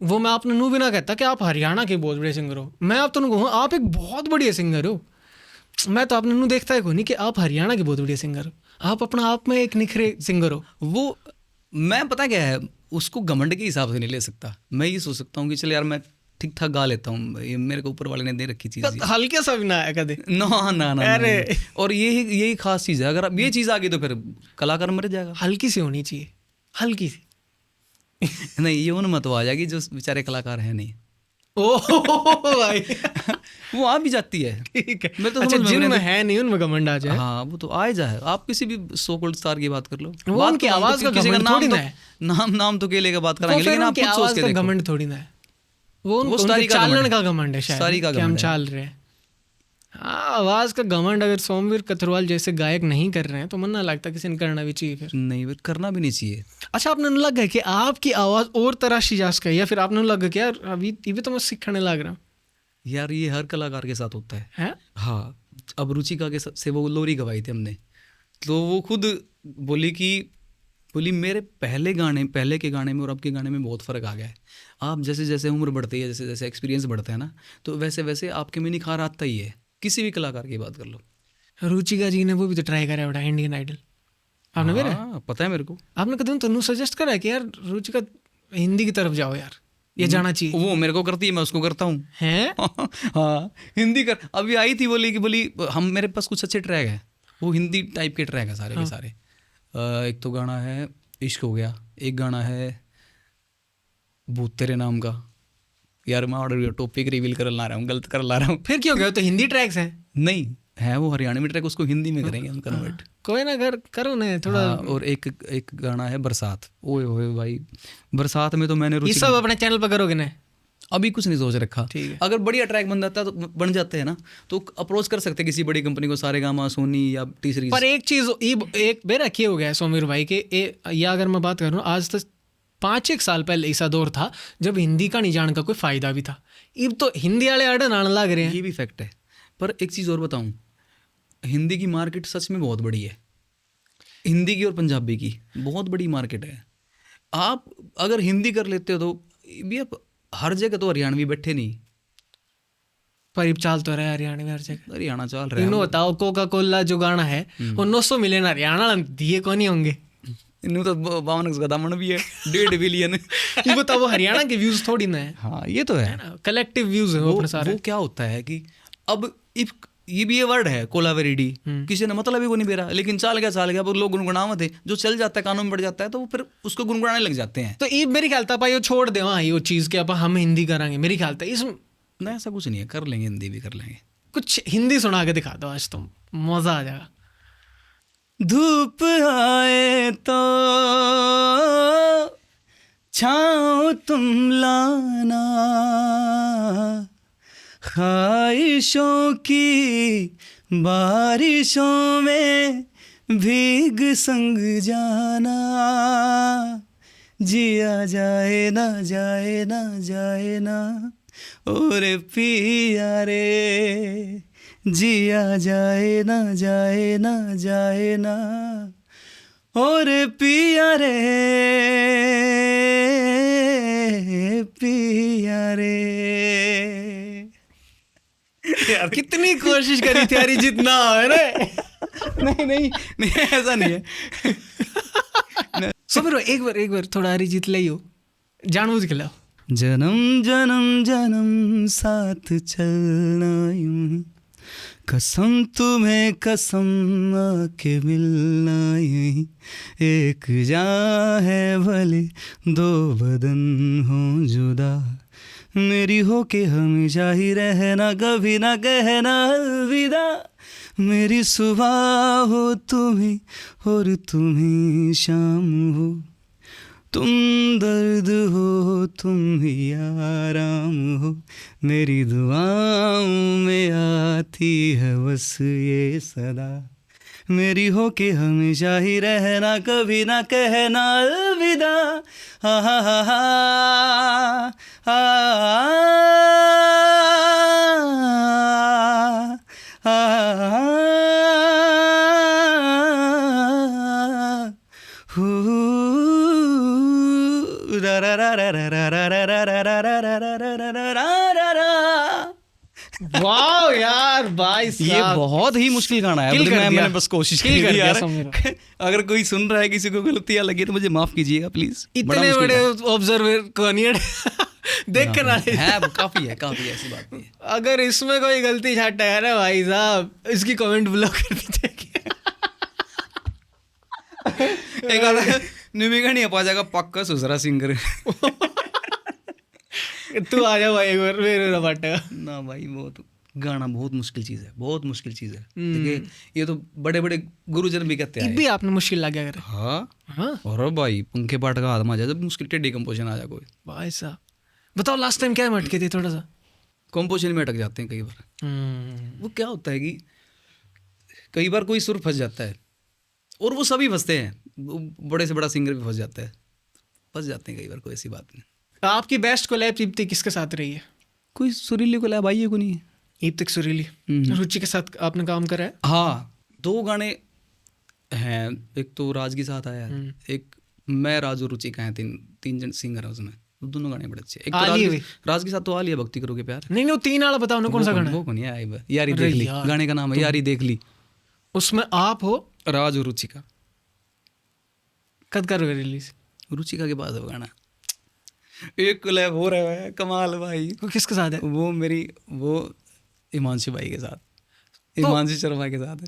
वो, मैं आपने नू भी ना कहता कि आप हरियाणा के बहुत बड़े सिंगर हो। मैं आप तो कहूँ आप एक बहुत बढ़िया सिंगर हो। मैं तो आपने नू देखता है को नहीं कि आप हरियाणा के बहुत बढ़िया सिंगर हो। आप अपना आप में एक निखरे सिंगर हो। वो मैं पता क्या है, उसको घमंड के हिसाब से नहीं ले सकता। मैं ये सोच सकता हूँ कि चल यार मैं ठीक ठाक गा लेता हूँ, ये मेरे को ऊपर वाले ने दे रखी चीज़। हल्के सा भी ना है कदे ना अरे और यही खास चीज़ है। अगर अब ये चीज़ आ गई तो फिर कलाकार मर जाएगा। हल्की सी होनी चाहिए, हल्की सी। नहीं ये उन मत आ जाएगी जो बेचारे कलाकार हैं नहीं। ओह भाई वो आ भी जाती है। ठीक है, मैं तो अच्छा जिनमें है नहीं उनमें घमंड आ जाए। हाँ वो तो आ जाए। आप किसी भी सो कॉल्ड स्टार की बात कर लो, वो उनकी आवाज का घमंड थोड़ी ना है। नाम तो केले का बात करेंगे, लेकिन आप खुद सोच के देखो घमंड थोड़ी ना है। वो उनके चालन का घमंड है शायद कि हम चाल रहे हैं। हाँ, आवाज़ का घमंड अगर सोमवीर कथुरवाल जैसे गायक नहीं कर रहे हैं तो मन ना लगता किसी ने करना भी चाहिए। फिर नहीं, करना भी नहीं चाहिए। अच्छा आपने लग गया कि आपकी आवाज़ और तराशी जा सके, या फिर आपने लग गया कि यार अभी ये तो मैं सीखने लग रहा हूँ? यार ये हर कलाकार के साथ होता है? हाँ, अब रुचिका के से वो लोरी गवाई थी हमने, तो वो खुद बोली मेरे पहले के गाने में और अब के गाने में बहुत फ़र्क आ गया है। आप जैसे जैसे उम्र बढ़ती है, जैसे जैसे एक्सपीरियंस बढ़ता है ना, तो वैसे वैसे आपके में निखार आता ही है। किसी भी कलाकार की बात कर लो। रुचिका जी ने वो भी तो ट्राई करा है इंडियन आइडल, आपने मेरा पता है मेरे को। आपने कदम तनु सजेस्ट करा है कि यार रुचिका हिंदी की तरफ जाओ यार, ये जाना चाहिए। वो मेरे को करती है, मैं उसको करता हूँ। हैं? हाँ हिंदी कर। अभी आई थी बोली हम मेरे पास कुछ अच्छे ट्रैक है, वो हिंदी टाइप के ट्रैक है सारे के सारे। एक तो गाना है इश्क हो गया, एक गाना है भूत तेरे नाम का। यार मैं ऑर्डर टॉपिक रिवील कर ला रहा हूँ, गलत कर ला रहा हूँ। फिर क्यों गए? तो हिंदी ट्रैक्स हैं। नहीं है वो हरियाणवी ट्रैक, उसको हिंदी में करेंगे हम कन्वर्ट। कोई ना करो ना थोड़ा। और एक गाना है बरसात। ओए ओए भाई, बरसात में तो मैंने ये सब अपने चैनल पर करोगे ना? अभी कुछ नहीं सोच रखा। अगर बढ़िया ट्रैक बन जाता है तो बन जाते हैं ना, तो अप्रोच कर सकते हैं किसी बड़ी कंपनी को, सारेगामा, सोनी या टी सीरीज। पर एक चीज़ एक बेरा किए हो गया सोमवीर भाई के, या अगर मैं बात करूँ आज तक 5-1 साल पहले ऐसा दौर था जब हिंदी का नहीं जाने का कोई फ़ायदा भी था। अब तो हिंदी वाले आड़न आने लग रहे हैं। ये भी फैक्ट है। पर एक चीज़ और बताऊँ, हिंदी की मार्केट सच में बहुत बड़ी है। हिंदी की और पंजाबी की बहुत बड़ी मार्केट है। आप अगर हिंदी कर लेते हो तो भी आप हर जगह तो हरियाणवी बैठे नहीं, पर चाल तो रहा हरियाणा में हर जगह। हरियाणा चल रहा है। इन्हों बताओ कोका कोला जो गाना है वो 900 मिलियन हरियाणा दिए कौन ही होंगे। इन्हों तो 52 का दामन भी है 1.5 बिलियन। ये बताओ वो हरियाणा के व्यूज थोड़ी ना है। हाँ ये तो है, कलेक्टिव व्यूज है वो अपने सारे। वो क्या होता है कि अब इफ ये भी ये वर्ड है कोलावेरिडी, किसी ने मतलब ही को नहीं दे रहा, लेकिन चाल गया अब लोग गुनगुनावत है, जो चल जाता है कानून में बढ़ जाता है तो वो फिर उसको गुनगुनाने लग जाते हैं। तो ये मेरी ख्याल था भाई वो छोड़ दे वहाँ ये चीज़ कि अब हम हिंदी करांगे, मेरी ख्याल था इस नहीं ऐसा कुछ नहीं है, कर लेंगे, हिंदी भी कर लेंगे। कुछ हिंदी सुना के दिखा दो आज, तुम मजा आ जाएगा। धूप आए तो छाँव तुम लाना, ख्वाहिशों की बारिशों में भीग संग जाना, जिया जाए ना जाए ना जाए ना और पिया रे, जिया जाए ना जाए ना जाए ना और पिया रे, पिया रे। यार कितनी कोशिश करी थी यार जितना है रे। नहीं नहीं नहीं ऐसा नहीं है। सो फिर एक बार थोड़ा अरिजीत ले हो, जानबूझ के लाओ। जन्म जन्म जन्म साथ चलना यूं, कसम तुम्हें कसम आके मिलना यूं, एक जान है भले दो बदन हो जुदा, मेरी हो के हमेशा ही रहना, कभी ना कहना अलविदा, मेरी सुबह हो तुम्ही और तुम्ही शाम हो, तुम दर्द हो तुम ही आराम हो, मेरी दुआओं में आती है बस ये सदा, मेरी हो के हमेशा ही रहना, कभी ना कहना अलविदा। हा हा हा हा वाह यार भाई साहब, ये बहुत ही मुश्किल गाना है, मैंने बस कोशिश की कर यार। दिया। अगर कोई सुन रहा है किसी को गलतियां लगी तो मुझे माफ कीजिएगा प्लीज। इतने बड़े ऑब्जर्वर को नहीं देख कर है, काफी है ऐसी बात नहीं है। अगर इसमें कोई गलती छाटा है ना भाई साहब, इसकी कमेंट ब्लॉक कर दीजिए। एक आधा निमिका नहीं पा जाएगा पक्का सुसरा सिंगर। तू आ जा भाई एक बार मेरे बाटेगा ना भाई, बहुत गाना बहुत मुश्किल चीज है, बहुत मुश्किल चीज है। देखिए ये तो बड़े बड़े गुरुजन भी कहते हैं, भी आपने मुश्किल लग गया करे। हाँ और भाई पंखे पाट का हाथ में आ जाए जब मुश्किल टेढ़ी कंपोजिशन आ जाए कोई। भाई साहब बताओ लास्ट टाइम क्या अटके थे, थोड़ा सा कंपोजिशन में अटक जाते हैं कई बार। वो क्या होता है कि कई बार कोई सुर फंस जाता है, और वो सभी फंसते हैं, बड़े से बड़ा सिंगर भी फंस जाता है, फंस जाते हैं कई बार, कोई ऐसी बात नहीं। आपकी बेस्ट कोलैब इब्तिक किसके साथ रही है? कोई सुरीली कोलैब आई है को नहीं है? इब्तिक सुरीली, रुचि के साथ आपने काम करा है? हाँ 2 गाने हैं, एक तो राज के साथ आया है, एक मैं राज और रुचि का है, तीन जन सिंगर है उसमें, दोनों गाने बड़े अच्छे। एक तो राज के साथ तो आ लिया भक्ति करोगे प्यार। नहीं वो 3 वाला बताओ ना, कौन सा गाना है? वो कौन है? यारी देख ली, गाने का नाम है यारी देख ली। उसमें आप हो राज और रुचि का। कद करोगे रिलीज? रुचिका के पास है वो गाना। एक कोलैब हो रहा है कमाल भाई। वो किसके साथ है? वो हिमांशु भाई के साथ, हिमांशु शर्मा के साथ है।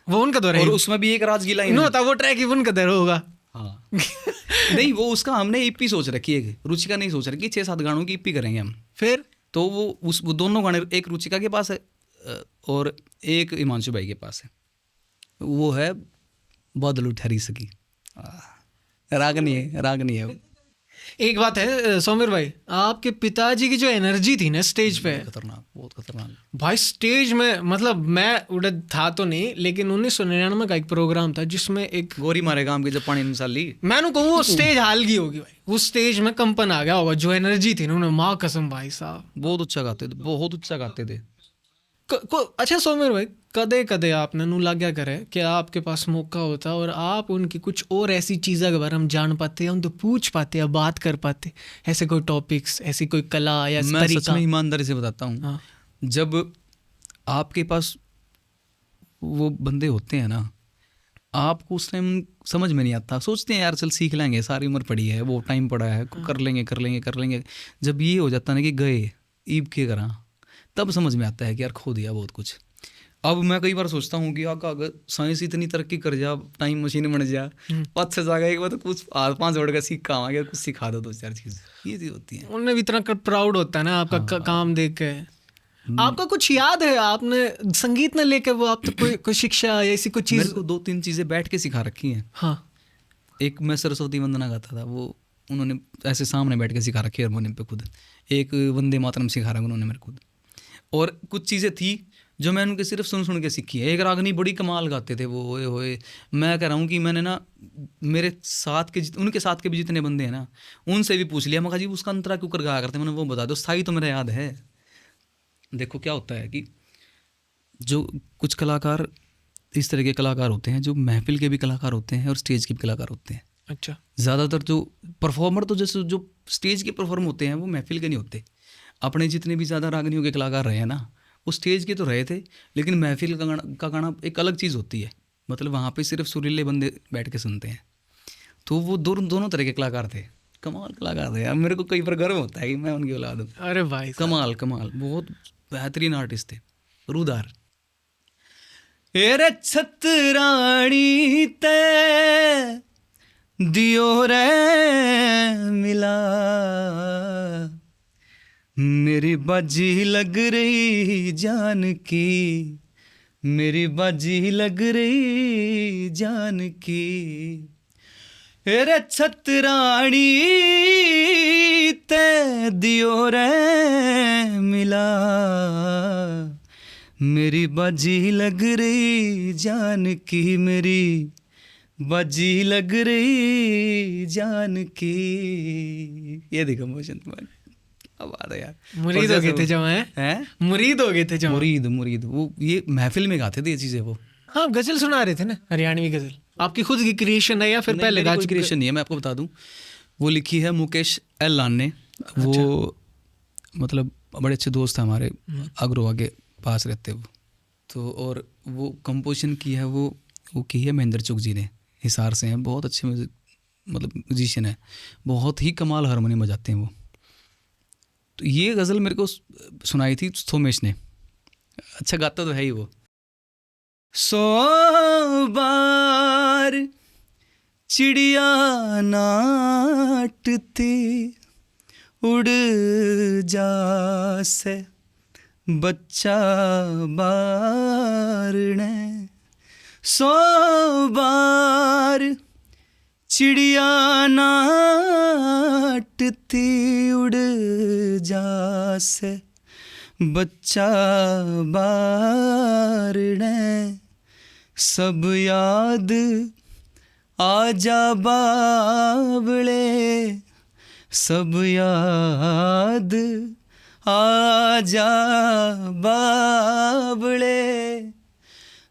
वो उनका दौर है, और उसमें भी एक राज की लाइन होता, वो ट्रैक ही उनका दौर होगा। हाँ नहीं वो उसका हमने ईपी सोच रखी है, रुचिका नहीं सोच रखी, 6-7 गानों की ईपी करेंगे हम। फिर तो वो दोनों गाने एक रुचिका के पास है और एक हिमांशु भाई के पास है। वो है बादल उठहरी सकी, रागनी है। एक बात है सौमिर भाई, आपके पिताजी की जो एनर्जी थी ना स्टेज पे, खतरनाक, बहुत खतरनाक भाई। स्टेज में मतलब मैं उड़ा था तो नहीं, लेकिन 1999 का एक प्रोग्राम था जिसमें एक गोरी मारे गांव की जब पानी मिसाली, मैंने कहूँ वो स्टेज हाल की होगी भाई, वो स्टेज में कंपन आ गया होगा, जो एनर्जी थी ना उन्हें, माँ कसम भाई साहब बहुत अच्छा गाते थे। अच्छा सोमेर भाई, कदे आपने नू लाग्या करे कि आपके पास मौका होता और आप उनकी कुछ और ऐसी चीज़ों के बारे में जान पाते, उनसे पूछ पाते या बात कर पाते, ऐसे कोई टॉपिक्स, ऐसी कोई कला या मैं सच तरीका? में ईमानदारी से बताता हूँ, हाँ। जब आपके पास वो बंदे होते हैं ना, आपको उस टाइम समझ में नहीं आता, सोचते हैं यार चल सीख लेंगे, सारी उम्र पड़ी है, वो टाइम पड़ा है, कर लेंगे। जब ये हो जाता ना कि गए ईब के करा, तब समझ में आता है कि यार खो दिया बहुत कुछ। अब मैं कई बार सोचता हूँ कि अगर साइंस इतनी तरक्की कर जा, टाइम मशीन बन जा, 5-6 जाएगा एक बार तो कुछ 5 जोड़ का सीखा आवांगे, कुछ सिखा दो 2-4 चीज़, ये चीज़ होती है। उन्हें भी इतना प्राउड होता है ना आपका काम देख के। आपका कुछ याद है आपने संगीत ने लेके वो आप तो कोई शिक्षा या ऐसी कोई चीज़? मेरे को 2-3 चीज़ें बैठ के सिखा रखी हैं। हाँ। एक मैं सरस्वती वंदना गाता था, वो उन्होंने ऐसे सामने बैठ के सिखा रखी है हारमोनियम पे खुद। एक वंदे मातरम सिखा रहा उन्होंने मेरे खुद। और कुछ चीज़ें थी जो मैं उनके सिर्फ सुन के सीखी है। एक रागनी बड़ी कमाल गाते थे वो, होए होए। मैं कह रहा हूँ कि मैंने ना मेरे साथ के उनके साथ के भी जितने बंदे हैं ना, उनसे भी पूछ लिया, मैं कहा जी उसका अंतरा क्यों कर गाया करते, मैंने वो बता दो, स्थाई तो मेरा याद है। देखो क्या होता है कि जो कुछ कलाकार इस तरह के कलाकार होते हैं जो महफिल के भी कलाकार होते हैं और स्टेज के भी कलाकार होते हैं। अच्छा। ज़्यादातर जो परफॉर्मर तो जैसे जो स्टेज के परफॉर्म होते हैं वो महफिल के नहीं होते। अपने जितने भी ज़्यादा रागनियों के कलाकार रहे हैं ना, वो स्टेज के तो रहे थे, लेकिन महफिल का गाना एक अलग चीज़ होती है। मतलब वहाँ पे सिर्फ सुरीले बंदे बैठ के सुनते हैं। तो वो दोनों तरह के कलाकार थे, कमाल कलाकार थे यार। मेरे को कई बार गर्व होता है कि मैं उनकी औलाद हूँ। अरे भाई कमाल बहुत बेहतरीन आर्टिस्ट थे। रूदार एरे छतरानी ते दियो रे मिला, मेरी बाजी लग रही जान की, मेरी बाजी लग रही जान की। एरे छतरानी ते दियो रे मिला, मेरी बाजी लग रही जान की, मेरी बाजी लग रही जान की। ये देखो मोशन, क्या बात है यार। मुरीद हो गए थे जो हैं, मुरीद हो गए थे जो। मुरीद वो ये महफिल में गाते थे ये चीज़ें वो। हाँ, गजल सुना रहे थे ना, हरियाणवी गजल। आपकी खुद की क्रिएशन है या फिर पहले गा कोई क्रिएशन नहीं है, मैं आपको बता दूं। वो लिखी है मुकेश एल लान ने। वो मतलब बड़े अच्छे दोस्त हैं हमारे, अग्रोवा के पास रहते वो तो। और वो कंपोजिशन की है वो की है महेंद्र चुग जी ने, हिसार से हैं, बहुत अच्छे मतलब म्यूजिशियन है, बहुत ही कमाल हारमोनियम बजाते हैं वो। तो ये गज़ल मेरे को सुनाई थी सोमेश ने। अच्छा गाता तो है ही वो। 100 बार चिड़िया नाटती उड़ जासे बच्चा बारने, 100 बार चिड़िया नाटती उड़ जासे बच्चा बारने, सब याद आजा बावले, सब याद आजा बावले,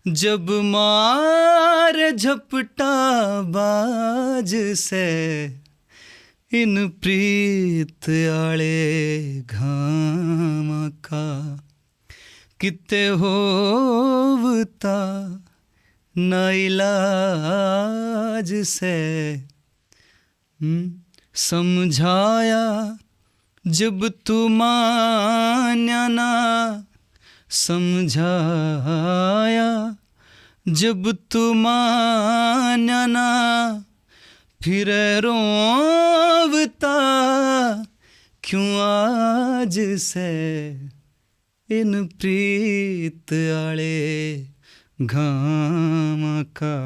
जब मार झपटा बाज से इन प्रीत आले घाम का, किते होवता ना इलाज से। समझाया जब तू मान्या ना, समझाया जब तू मान्या ना, फिर रोवता क्यों आज से इन प्रीत आले घाम का,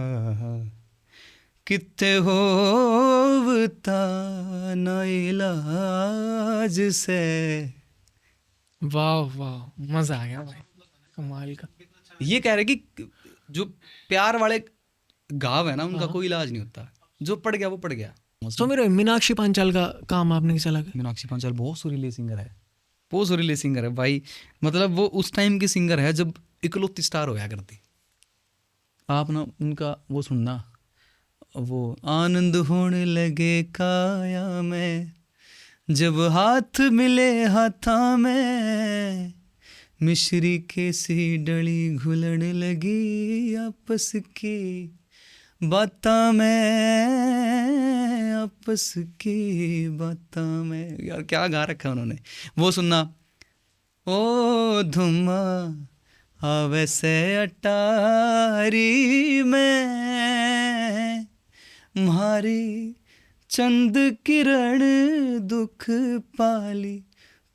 किते होवता ना इलाज से। वाह वाह, मजा आ गया भाई, कमाल का। ये कह रहे कि जो प्यार वाले घाव है ना, उनका कोई इलाज नहीं होता, जो पड़ गया वो पड़ गया। तो मेरे मीनाक्षी पांचाल का काम आपने कैसा लगा? मीनाक्षी पांचाल बहुत सुरीली सिंगर है, बहुत सुरीले सिंगर है भाई, मतलब वो उस टाइम के सिंगर है जब इकलौती स्टार होया करती। आप ना उनका वो सुनना, वो आनंद होने लगे काया में जब हाथ मिले हाथा में, मिश्री के सी डली घुलने लगी आपस की बातां में, आपस की बातां में। यार क्या गा रखा है उन्होंने, वो सुनना। ओ धुमा आवे से अटारी में, म्हारी चंद किरण दुख पाली,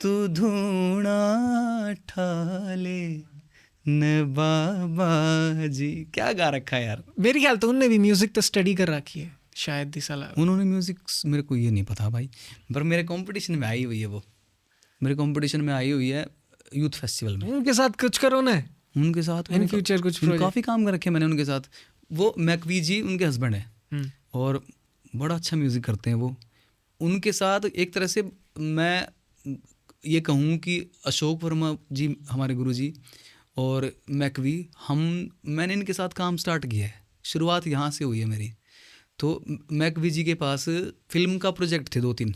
तू धूणा ठाले न बाबा जी। क्या गा रखा है यार। मेरे ख्याल तो उनने भी म्यूजिक तो स्टडी कर रखी है शायद इस साल। उन्होंने म्यूजिक, मेरे को ये नहीं पता भाई, पर मेरे कंपटीशन में आई हुई है वो, मेरे कंपटीशन में आई हुई है यूथ फेस्टिवल में। उनके साथ कुछ करो ना, उनके साथ इन फ्यूचर कुछ काफ़ी काम कर रखे मैंने उनके साथ। वो मैकवी जी उनके हस्बैंड है और बड़ा अच्छा म्यूज़िक करते हैं वो। उनके साथ एक तरह से मैं ये कहूँ कि अशोक वर्मा जी हमारे गुरु जी और मैकवी, मैंने इनके साथ काम स्टार्ट किया है, शुरुआत यहाँ से हुई है मेरी। तो मैकवी जी के पास फिल्म का प्रोजेक्ट थे 2-3।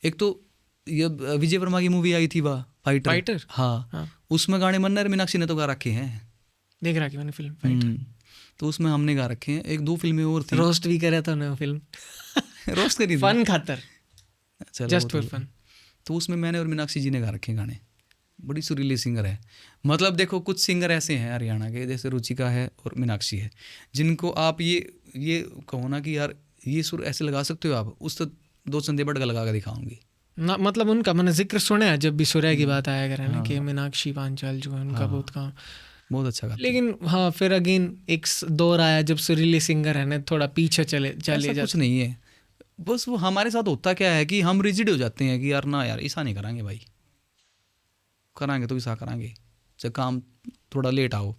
एक तो ये विजय वर्मा की मूवी आई थी वाह फाइटर, हाँ, उसमें गाने मन्ना और मीनाक्षी ने तो गा रखे हैं, देख रखी मैंने फिल्म फाइटर। तो उसमें हमने गा रखे हैं। 1-2 फिल्में और थी, रोस्ट भी करा था उन्होंने फिल्म रोस्ट करी थी फन खातर, चलो जस्ट फॉर फन। तो उसमें मैंने और मीनाक्षी जी ने गा रखे गाने। बड़ी सुरीली सिंगर है। मतलब देखो कुछ सिंगर ऐसे हैं हरियाणा के, जैसे रुचिका है और मीनाक्षी है, जिनको आप ये कहो ना कि यार ये सुर ऐसे लगा सकते हो आप, उस तो 2 चंदे बटका लगा कर दिखाऊंगी ना। मतलब उनका मैंने जिक्र सुना है जब भी सूर्या की बात आया करे ना, कि मीनाक्षी पांचाल जो है उनका बहुत काम, बहुत अच्छा गाते। लेकिन हाँ फिर अगेन एक दौर आया जब सुरीले सिंगर है ना थोड़ा पीछे चले जाते। कुछ नहीं है, बस वो हमारे साथ होता क्या है कि हम रिजिड हो जाते हैं कि यार ना यार ऐसा नहीं करांगे भाई, करांगे तो ऐसा करांगे, जब काम थोड़ा लेट आओ।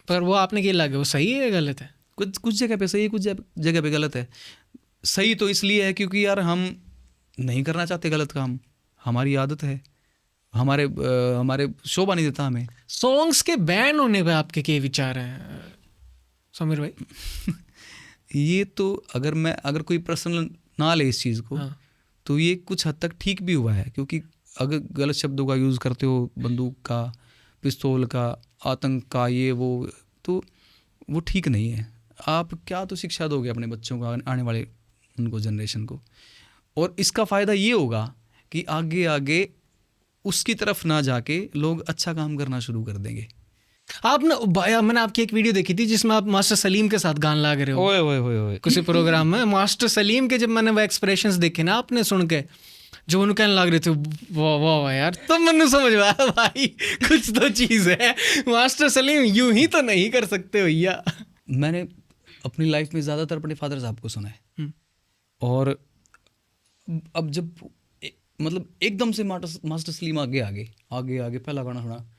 पर वो आपने क्या लगे, वो सही है गलत है? कुछ जगह पे सही है, कुछ जगह पे गलत है। सही तो इसलिए है क्योंकि यार हम नहीं करना चाहते गलत काम, हमारी आदत है, हमारे शोभा नहीं देता हमें। सॉन्ग्स के बैन होने पे आपके क्या विचार हैं समीर भाई? ये तो अगर कोई पर्सनल ना ले इस चीज़ को, हाँ। तो ये कुछ हद तक ठीक भी हुआ है, क्योंकि अगर गलत शब्दों का यूज़ करते हो, बंदूक का, पिस्तौल का, आतंक का, ये वो, तो वो ठीक नहीं है। आप क्या तो शिक्षा दोगे अपने बच्चों को, आने वाले उनको जनरेशन को, और इसका फ़ायदा ये होगा कि आगे आगे उसकी तरफ ना जाके लोग अच्छा काम करना शुरू कर देंगे। आप ना भाई, मैंने आपकी एक वीडियो देखी थी जिसमें आप मास्टर सलीम के साथ गान ला रहे हो। ओए ओए ओए ओए किसी प्रोग्राम में मास्टर सलीम के जब मैंने वो एक्सप्रेशंस देखे ना आपने सुन के, जो उन्हें कहने लग रहे थे वाह वाह यार, तब मैंने समझ में आया भाई कुछ तो चीज़ है, मास्टर सलीम यूं ही तो नहीं कर सकते भैया। मैंने अपनी लाइफ में ज़्यादातर अपने फादर साहब को सुना है, और अब जब मतलब एकदम से मास्टर सलीम आगे आगे आगे आगे पहला गाना सुना,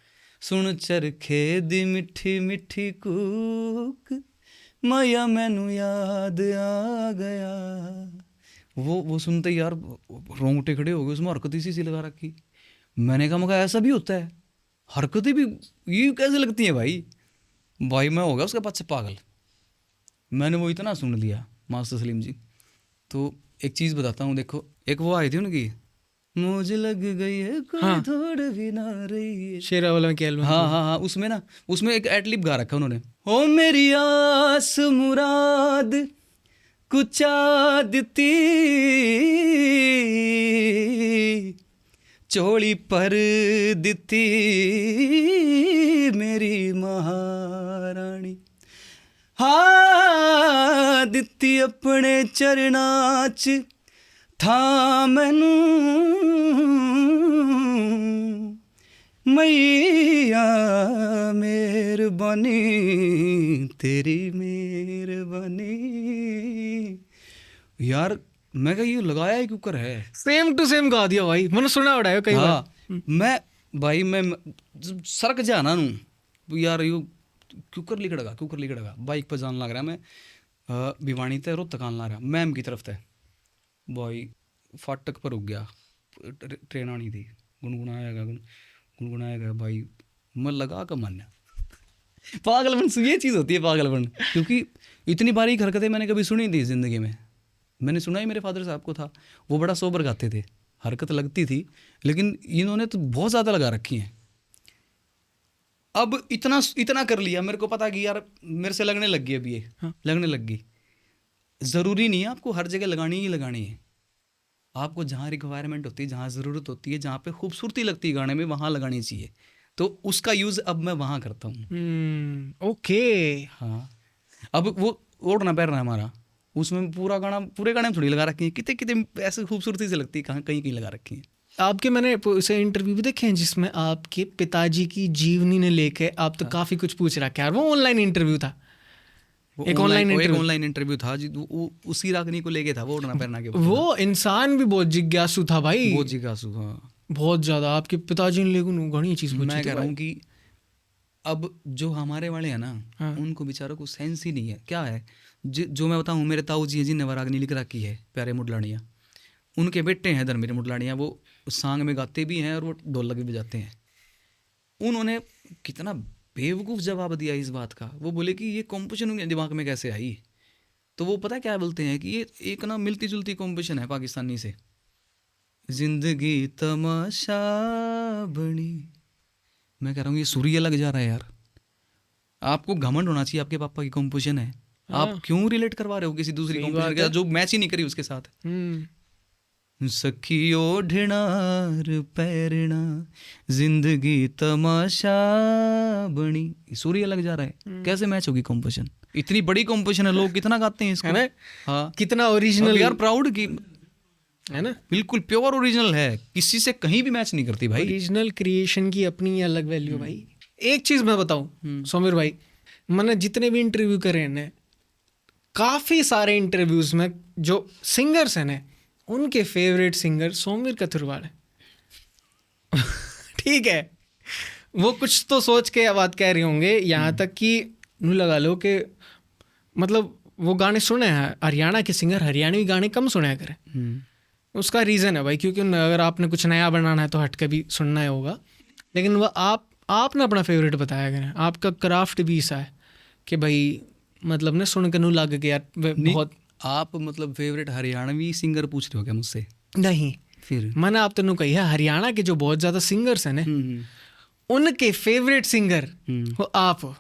सुन चरखे दी मिठी मिठी कूक, माया मैनू याद आ गया। वो सुनते ही यार रोंगटे खड़े हो गए, उसमें हरकत सी लगा रखी। मैंने कहा मगर ऐसा भी होता है, हरकतें भी ये कैसे लगती हैं भाई? भाई मैं हो गया उसके पास से पागल। मैंने वो इतना सुन लिया मास्टर सलीम जी। तो एक चीज़ बताता हूँ, देखो एक वो आई थी उनकी, मुझे लग गई है कोई थोड़ भी ना रही है, शेरा वाला में क्या एल्बम? हाँ, उसमें एक एडलिप गा रखा उन्होंने, ओ मेरी आस मुराद कुचा दिती, चोली पर दिती मेरी महारानी, हाँ दिती अपने चरनां च था मैनू मैया मेहरबानी तेरी मेहरबानी। यार मैं कहा ये लगाया ही कुकर है, सेम टू सेम गा दिया भाई, मैंने सुना उड़ाया कई बार। मैं सरक जाना नू यार, यू क्यूकर लिखड़गा बाइक पर जान लग रहा मैं, भिवानी ते रोहतक आन लग रहा मैम की तरफ थे भाई, फाटक पर रुक गया, ट्रेन आनी थी, गुनगुनाएगा भाई, मैं लगा का मानना पागलपन। ये चीज़ होती है पागलपन, क्योंकि इतनी बारीक हरकतें मैंने कभी सुनी थी ज़िंदगी में। मैंने सुना ही मेरे फादर साहब को था, वो बड़ा सोबर गाते थे, हरकत लगती थी, लेकिन इन्होंने तो बहुत ज़्यादा लगा रखी हैं। अब इतना इतना कर लिया, मेरे को पता कि यार मेरे से लगने लग गई, अब ये लगने लग गई। ज़रूरी नहीं है आपको हर जगह लगानी ही लगानी है, आपको जहाँ रिक्वायरमेंट होती है, जहाँ ज़रूरत होती है, जहाँ पे खूबसूरती लगती है गाने में, वहाँ लगानी चाहिए। तो उसका यूज़ अब मैं वहाँ करता हूँ। ओके। हाँ, अब वो ओढ़ना पैरना हमारा, उसमें पूरा गाना, पूरे गाने में थोड़ी लगा रखी है, कितने कितने ऐसे खूबसूरती से लगती है, कहाँ कहीं कहीं लगा रखी है। आपके मैंने उसे इंटरव्यू भी देखे हैं जिसमें आपके पिताजी की जीवनी ने लेके आप तो काफ़ी कुछ पूछ रखा है, और वो ऑनलाइन इंटरव्यू था। एक ऑनलाइन इंटरव्यू था जी, उसी रागनी को लेके था, वो ओढ़ना पहनना के। वो इंसान भी बहुत जिज्ञासु था भाई, बहुत जिज्ञासु। हाँ, बहुत ज़्यादा। आपके पिताजी ने लेकिन घनी चीज़ पूछी। मैं कह रहा हूँ कि अब जो हमारे वाले हैं ना, हाँ। उनको बेचारों को सेंस ही नहीं है। क्या है जो मैं बताऊँ, मेरे ताऊ जी हैं जिन्हें रागनी लिख रखी है, प्यारे मुडलानिया, उनके बेटे हैं धर्मेर मुडलानिया, वो सांग में गाते भी हैं और वो ढोलक भी बजाते हैं। उन्होंने कितना बेवकूफ़ जवाब दिया इस बात का। वो बोले कि ये कॉम्पोजिशन उनके दिमाग में कैसे आई। तो वो पता क्या बोलते हैं कि ये एक ना मिलती जुलती कॉम्पोजिशन है पाकिस्तानी से, जिंदगी तमाशा बनी। मैं कह रहा हूँ ये सूर्य लग जा रहा है यार। आपको घमंड होना चाहिए, आपके पापा की कॉम्पोजिशन है, आप क्यों रिलेट करवा रहे हो किसी दूसरी कॉम्पोजिशन के जो मैच ही नहीं करी उसके साथ। सखियो ढिनार पैरना, जिंदगी तमाशा बनी, सूर्य लग जा रहा है, कैसे मैच होगी कॉम्पोजिशन। इतनी बड़ी कॉम्पोजिशन है, लोग कितना गाते हैं इसको, है ना। हाँ, कितना ओरिजिनल यार, प्राउड की है ना, बिल्कुल प्योर ओरिजिनल है, किसी से कहीं भी मैच नहीं करती भाई। ओरिजिनल क्रिएशन की अपनी अलग वैल्यू भाई। एक चीज़ मैं बताऊं सौमिर भाई, मैंने जितने भी इंटरव्यू करे हैं ना, काफ़ी सारे इंटरव्यूज़ में जो सिंगर्स हैं ना, उनके फेवरेट सिंगर सौमिर कथुरवाल है। ठीक है, वो कुछ तो सोच के बात कह रहे होंगे, यहाँ तक कि नू लगा लो कि मतलब वो गाने सुने हैं, हरियाणा के सिंगर हरियाणवी गाने कम सुना करें। उसका रीज़न है भाई, क्योंकि अगर आपने कुछ नया बनाना है तो हट के भी सुनना ही होगा। लेकिन वह आपने अपना फेवरेट बताया करें, आपका क्राफ्ट भी ऐसा है कि भाई मतलब ने सुन के नू लग गया बहुत। आप मतलब फेवरेट हरियाणवी सिंगर पूछ रहे हो क्या मुझसे? नहीं, फिर मैंने आप तेनों कही है हरियाणा के जो बहुत ज़्यादा सिंगर्स हैं ना, उनके फेवरेट सिंगर वो आप हो।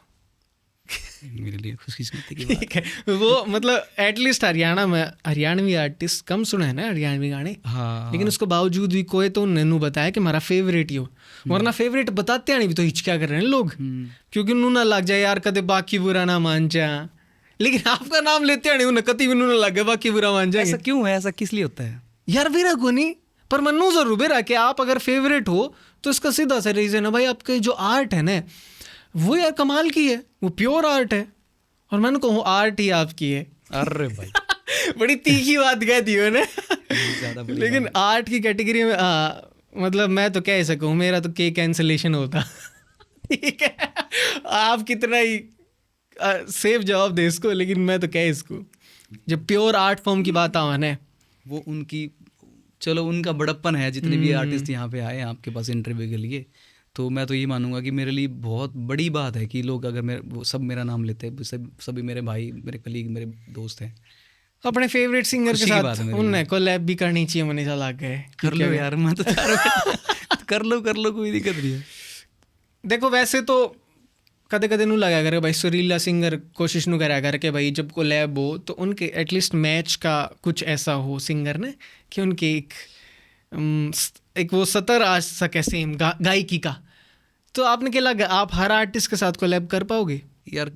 मेरे लिए खुशकिस्मती की ठीक है, वो मतलब एटलीस्ट हरियाणा में हरियाणवी आर्टिस्ट कम सुने हैं ना हरियाणवी गाने। हाँ, लेकिन उसके बावजूद भी कोई तो उन्होंने बताया कि हमारा फेवरेट ही हो, वरना फेवरेट बताते नहीं भी तो हिचक्या कर रहे हैं लोग, क्योंकि उन्होंने ना लग जाए यार कदे बाकी बुरा ना मान जा। लेकिन आपका नाम लेते नहीं, उन्हें कति भी ना लग गया बाकी बुरा मान जाए। ऐसा क्यों है? ऐसा किस लिए होता है यार? बेरा को नहीं, पर मन्नू जरूर बेरा कि आप अगर फेवरेट हो तो इसका सीधा सा रीजन है भाई, आपके जो आर्ट है ना वो यार कमाल की है, वो प्योर आर्ट है। और मैंने कहूँ आर्ट ही आपकी है। अरे भाई बड़ी तीखी बात कह दी ना। ज़्यादा लेकिन आर्ट की कैटेगरी में मतलब मैं तो कह सकूँ मेरा तो के कैंसलेशन होता। ठीक है, आप कितना ही सेफ जवाब दे इसको, लेकिन मैं तो कह इसको जब प्योर आर्ट फॉर्म की बात आवा ना, वो उनकी चलो उनका बड़प्पन है। जितने भी आर्टिस्ट यहाँ पे आए हैं आपके पास इंटरव्यू के लिए, तो मैं तो ये मानूंगा कि मेरे लिए बहुत बड़ी बात है कि लोग अगर वो सब मेरा नाम लेते हैं, सभी मेरे भाई, मेरे कलीग, मेरे दोस्त हैं। अपने फेवरेट सिंगर के साथ उन्हें कोलैब भी करनी चाहिए, मनीषा चला गए। कर लो यार, मैं तो कर लो कोई दिक्कत नहीं है। देखो वैसे तो कदे कदे नू लगा करे भाई सुरीला सिंगर कोशिश नू करा कर के भाई जब कोलैब हो तो उनके एटलीस्ट मैच का कुछ ऐसा हो सिंगर ने कि उनके एक वो सतर आ सके सेम गायकी का। तो आपने क्या लगा आप हर आर्टिस्ट के साथ कोलैब कर पाओगे? यार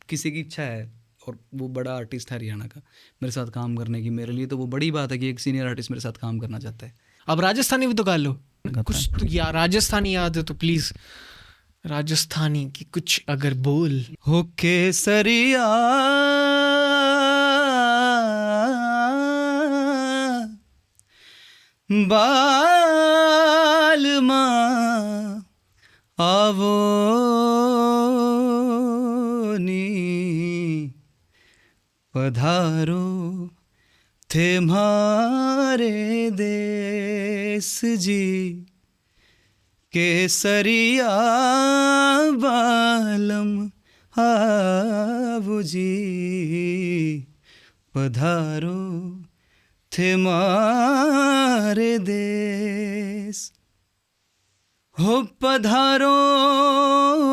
किसी की इच्छा है और वो बड़ा आर्टिस्ट है हरियाणा का मेरे साथ काम करने की, मेरे लिए तो वो बड़ी बात है कि एक सीनियर आर्टिस्ट मेरे साथ काम करना चाहता है। अब राजस्थानी भी तो कर लो कुछ तो, यार राजस्थानी याद है तो प्लीज राजस्थानी की कुछ अगर बोल हो केसरिया बालमा आवो नी पधारो थे मारे देश जी केसरिया बालम आवो जी, पधारो थे मारे देश, हो पधारो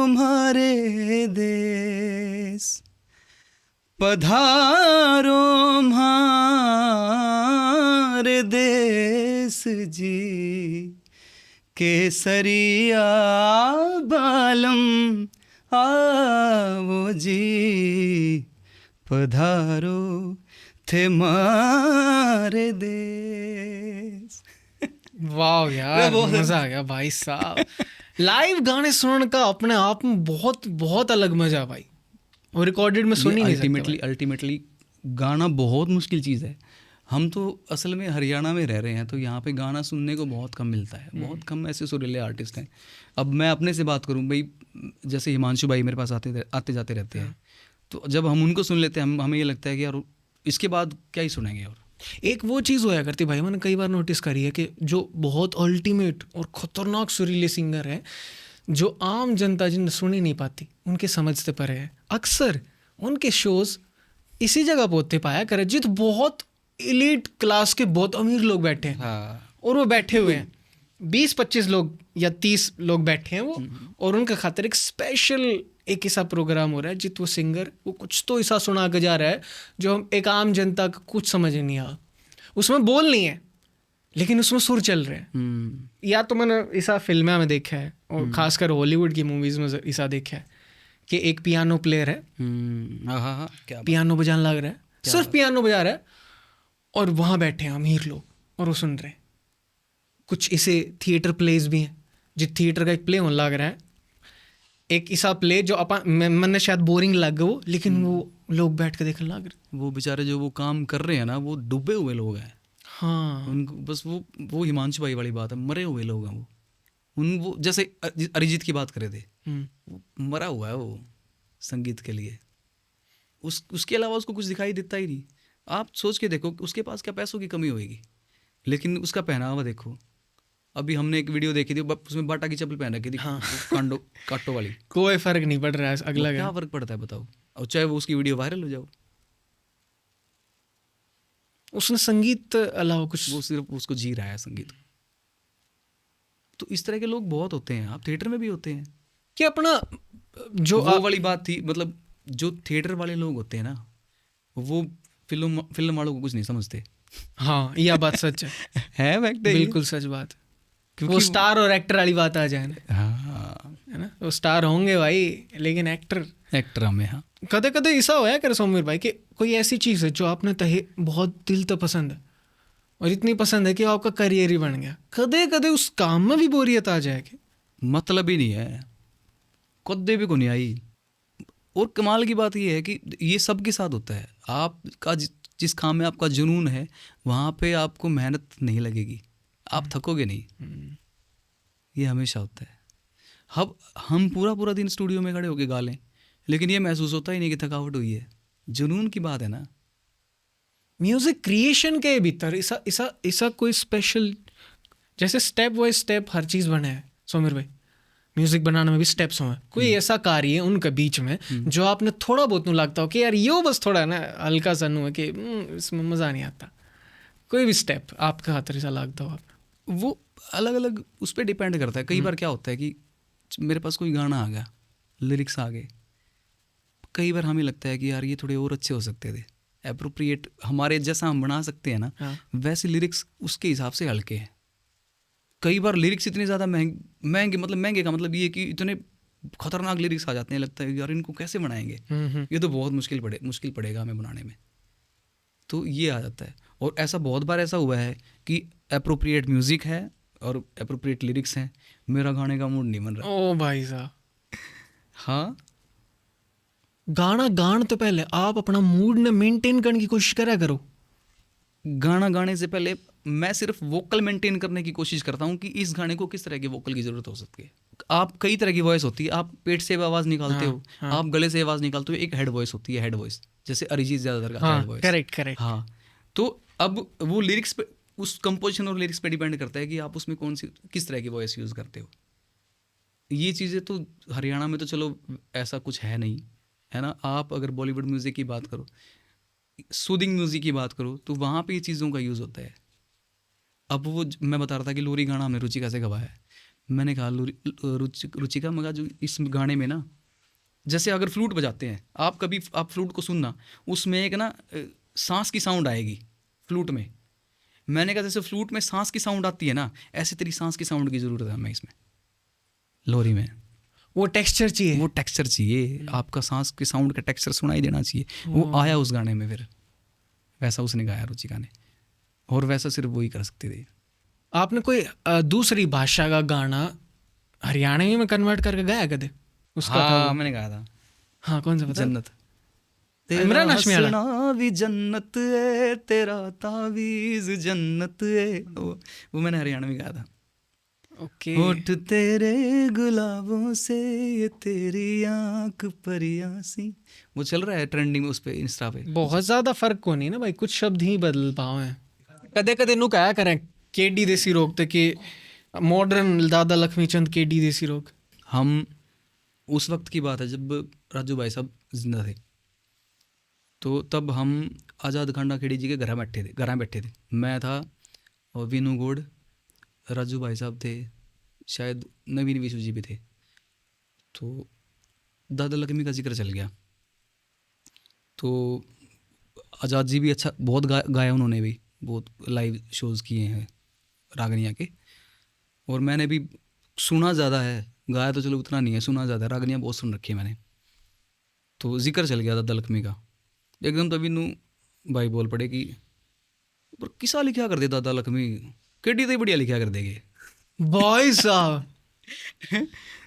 मारे देश, पधारो मारे देश जी, केसरिया बालम आवो जी, पधारो थे मारे देश। वाह यार, मजा आ गया भाई साहब। लाइव गाने सुनने का अपने आप में बहुत बहुत अलग मजा भाई, और रिकॉर्डेड में सुन ही नहीं सकते। अल्टीमेटली गाना बहुत मुश्किल चीज़ है। हम तो असल में हरियाणा में रह रहे हैं, तो यहाँ पे गाना सुनने को बहुत कम मिलता है, बहुत कम ऐसे सुरीले आर्टिस्ट हैं। अब मैं अपने से बात करूँ भाई, जैसे हिमांशु भाई मेरे पास आते जाते रहते हैं, तो जब हम उनको सुन लेते हैं हमें ये लगता है कि यार इसके बाद क्या ही सुनेंगे। और एक वो चीज़ होया करती भाई, मैंने कई बार नोटिस करी है कि जो बहुत अल्टीमेट और ख़तरनाक सुरीले सिंगर हैं, जो आम जनता जिन सुन ही नहीं पाती, उनके समझते परे है, अक्सर उनके शोज़ इसी जगह पे होते पाया करे जित बहुत इलीट क्लास के बहुत अमीर लोग बैठे हैं। हाँ, और वो बैठे हुए हैं 20-25 लोग या 30 लोग बैठे हैं वो, और उनका खातिर एक स्पेशल एक ऐसा प्रोग्राम हो रहा है जित वो सिंगर वो कुछ तो ऐसा सुना के जा रहा है जो एक आम जनता को कुछ समझ नहीं आ। उसमें बोल नहीं है लेकिन उसमें सुर चल रहे हैं। या तो मैंने ऐसा फिल्में में देखा है, और खासकर हॉलीवुड की मूवीज़ में ऐसा देखा है कि एक पियानो प्लेयर है, क्या पियानो बजाने लग रहा है, सिर्फ पियानो बजा रहा है, और वहाँ बैठे हैं अमीर लोग और वो सुन रहे हैं। कुछ ऐसे थिएटर प्लेज भी हैं, जिस थिएटर का एक प्ले होने लग रहा है, एक ऐसा प्ले जो मैंने शायद बोरिंग लग गया वो, लेकिन वो लोग बैठ के देखने लग रहे। वो बेचारे जो वो काम कर रहे हैं ना, वो डूबे हुए लोग हैं। हाँ, उनको बस वो हिमांशु भाई वाली बात है, मरे हुए लोग हैं वो जैसे अरिजीत की बात करे थे, वो मरा हुआ है वो संगीत के लिए। उसके अलावा उसको कुछ दिखाई देता ही नहीं। आप सोच के देखो उसके पास क्या पैसों की कमी होगी, लेकिन उसका पहनावा देखो। अभी हमने एक वीडियो देखी थी, उसमें बाटा की चप्पल पहन रखी थी, हाँ। काटो वाली। कोई फर्क नहीं पड़ रहा है अगला क्या फर्क पड़ता है बताओ, और चाहे वो उसकी वीडियो वायरल हो जाओ। उसने संगीत अलावा कुछ, वो सिर्फ उसको जी रहा है संगीत। तो इस तरह के लोग बहुत होते हैं, आप थिएटर में भी होते हैं कि अपना जो वो वाली बात थी। मतलब जो थिएटर वाले लोग होते हैं ना, वो फिल्म वालों को कुछ नहीं समझते। हाँ, यह बात सच है बिल्कुल सच बात। वो स्टार और एक्टर वाली बात आ जाए ना, हाँ, है ना, वो स्टार होंगे भाई, लेकिन एक्टर हमें। हाँ, कदे कदे ऐसा होया कर सौमीर भाई कि कोई ऐसी चीज़ है जो आपने तहे बहुत दिल तो पसंद है, और इतनी पसंद है कि आपका करियर ही बन गया, कदे कदे उस काम में भी बोरियत आ जाएगी। मतलब ही नहीं है, कदे भी को नहीं आई। और कमाल की बात ये है कि ये सबके साथ होता है। आपका जिस काम में आपका जुनून है, वहाँ पे आपको मेहनत नहीं लगेगी, आप थकोगे नहीं। ये हमेशा होता है। हम पूरा दिन स्टूडियो में खड़े होके गा लें, लेकिन ये महसूस होता ही नहीं कि थकावट हुई है। जुनून की बात है ना। म्यूजिक क्रिएशन के भीतर ऐसा कोई स्पेशल, जैसे स्टेप बाय स्टेप हर चीज़ बने है सौमीर भाई, म्यूजिक बनाने में भी स्टेप्स हों, कोई ऐसा कार्य है उनके बीच में जो आपने थोड़ा बहुत नू लगता हो कि यार यो बस थोड़ा ना हल्का सा नू है कि इसमें मज़ा नहीं आता, कोई भी स्टेप आपका खातिर ऐसा लगता हो? वो अलग अलग उस पर डिपेंड करता है। कई बार क्या होता है कि मेरे पास कोई गाना आ गया, लिरिक्स आ गए, कई बार हमें लगता है कि यार ये थोड़े और अच्छे हो सकते थे, एप्रोप्रिएट हमारे जैसा हम बना सकते हैं ना। हाँ। वैसे लिरिक्स उसके हिसाब से हल्के हैं। कई बार लिरिक्स इतने ज़्यादा महंगे का मतलब ये कि इतने खतरनाक लिरिक्स आ जाते हैं, लगता है यार इनको कैसे बनाएंगे, ये तो बहुत मुश्किल पड़ेगा हमें बनाने में। तो ये आ जाता है। और ऐसा बहुत बार ऐसा हुआ है कि एप्रोप्रिएट म्यूज़िक है और एप्रोप्रिएट लिरिक्स हैं, मेरा गाने का मूड नहीं बन रहा। ओ भाई साहब, हाँ, गाना गाने तो पहले आप अपना मूड ने मेंटेन करने की कोशिश करा करो। गाना गाने से पहले मैं सिर्फ वोकल मेंटेन करने की कोशिश करता हूँ कि इस गाने को किस तरह की वोकल की ज़रूरत हो सकती है। आप कई तरह की वॉइस होती है, आप पेट से आवाज़ निकालते हो, आप गले से आवाज़ निकालते हो, एक हेड वॉइस होती है, हेड वॉइस, जैसे अरिजीत ज़्यादातर का हेड वॉइस। करेक्ट। हाँ, तो अब वो लिरिक्स पे, उस कंपोजिशन और लिरिक्स पे डिपेंड करता है कि आप उसमें किस तरह की वॉइस यूज़ करते हो। ये चीज़ें तो हरियाणा में तो चलो ऐसा कुछ है नहीं, है ना। आप अगर बॉलीवुड म्यूज़िक की बात करो, सूदिंग म्यूज़िक की बात करो, तो वहाँ पे ये चीज़ों का यूज़ होता है। अब वो मैं बता रहा था कि लोरी गाना हमने रुचिका से गवाया है। मैंने कहा रुचिका मगा जो इस गाने में ना, जैसे अगर फ्लूट बजाते हैं आप, कभी आप फ्लूट को सुनना, उसमें एक ना सांस की साउंड आएगी फ्लूट में। मैंने कहा जैसे फ्लूट में सांस की साउंड आती है ना, ऐसे तेरी सांस की साउंड की ज़रूरत है हमें इसमें, लोरी में। वो टेक्सचर चाहिए, वो टेक्सचर चाहिए, आपका सांस के साउंड का टेक्सचर सुनाई देना चाहिए। वो आया उस गाने में, फिर वैसा उसने गाया रुचिका ने, और वैसा सिर्फ वही कर सकते थे। आपने कोई दूसरी भाषा का गाना हरियाणवी में कन्वर्ट करके गाया कदे? उसका था हाँ वो। मैंने गाया था, हाँ कौन सा बता? जन्नत। इमरान हाशमी वाला? हंसना भी जन्नत है, तेरा तावीज़ जन्नत है, वो मैंने हरियाणा में गाया था। ओके। होठ तेरे गुलाबों से, ये तेरी आंख परियां सी, वो चल रहा है ट्रेंडिंग उस पे, इंस्टा पे। बहुत ज्यादा फर्क को नहीं ना भाई, कुछ शब्द ही बदल पाओ हैं। कदे कदे नु कहा करें केडी देसी रोग ते कि मॉडर्न दादा लक्ष्मी चंद केडी देसी रोग। हम उस वक्त की बात है जब राजू भाई साहब जिंदा थे, तो तब हम आज़ाद खांडा खेड़ी जी के घर बैठे थे। मैं था और वीनू गोड, राजू भाई साहब थे, शायद नवीन विशु जी भी थे। तो दादा लक्ष्मी का जिक्र चल गया, तो आज़ाद जी भी अच्छा बहुत गाया उन्होंने भी, बहुत लाइव शोज़ किए हैं रागनिया के, और मैंने भी सुना ज़्यादा है, गाया तो चलो उतना नहीं है, सुना ज़्यादा है, रागनिया बहुत सुन रखी है मैंने। तो जिक्र चल गया दादा लक्ष्मी का, एकदम तभी नू भाई बोल पड़े कि पर किसा लिखा कर दे दादा लक्ष्मी, केडी तो बढ़िया लिखा कर देगे। भाई साहब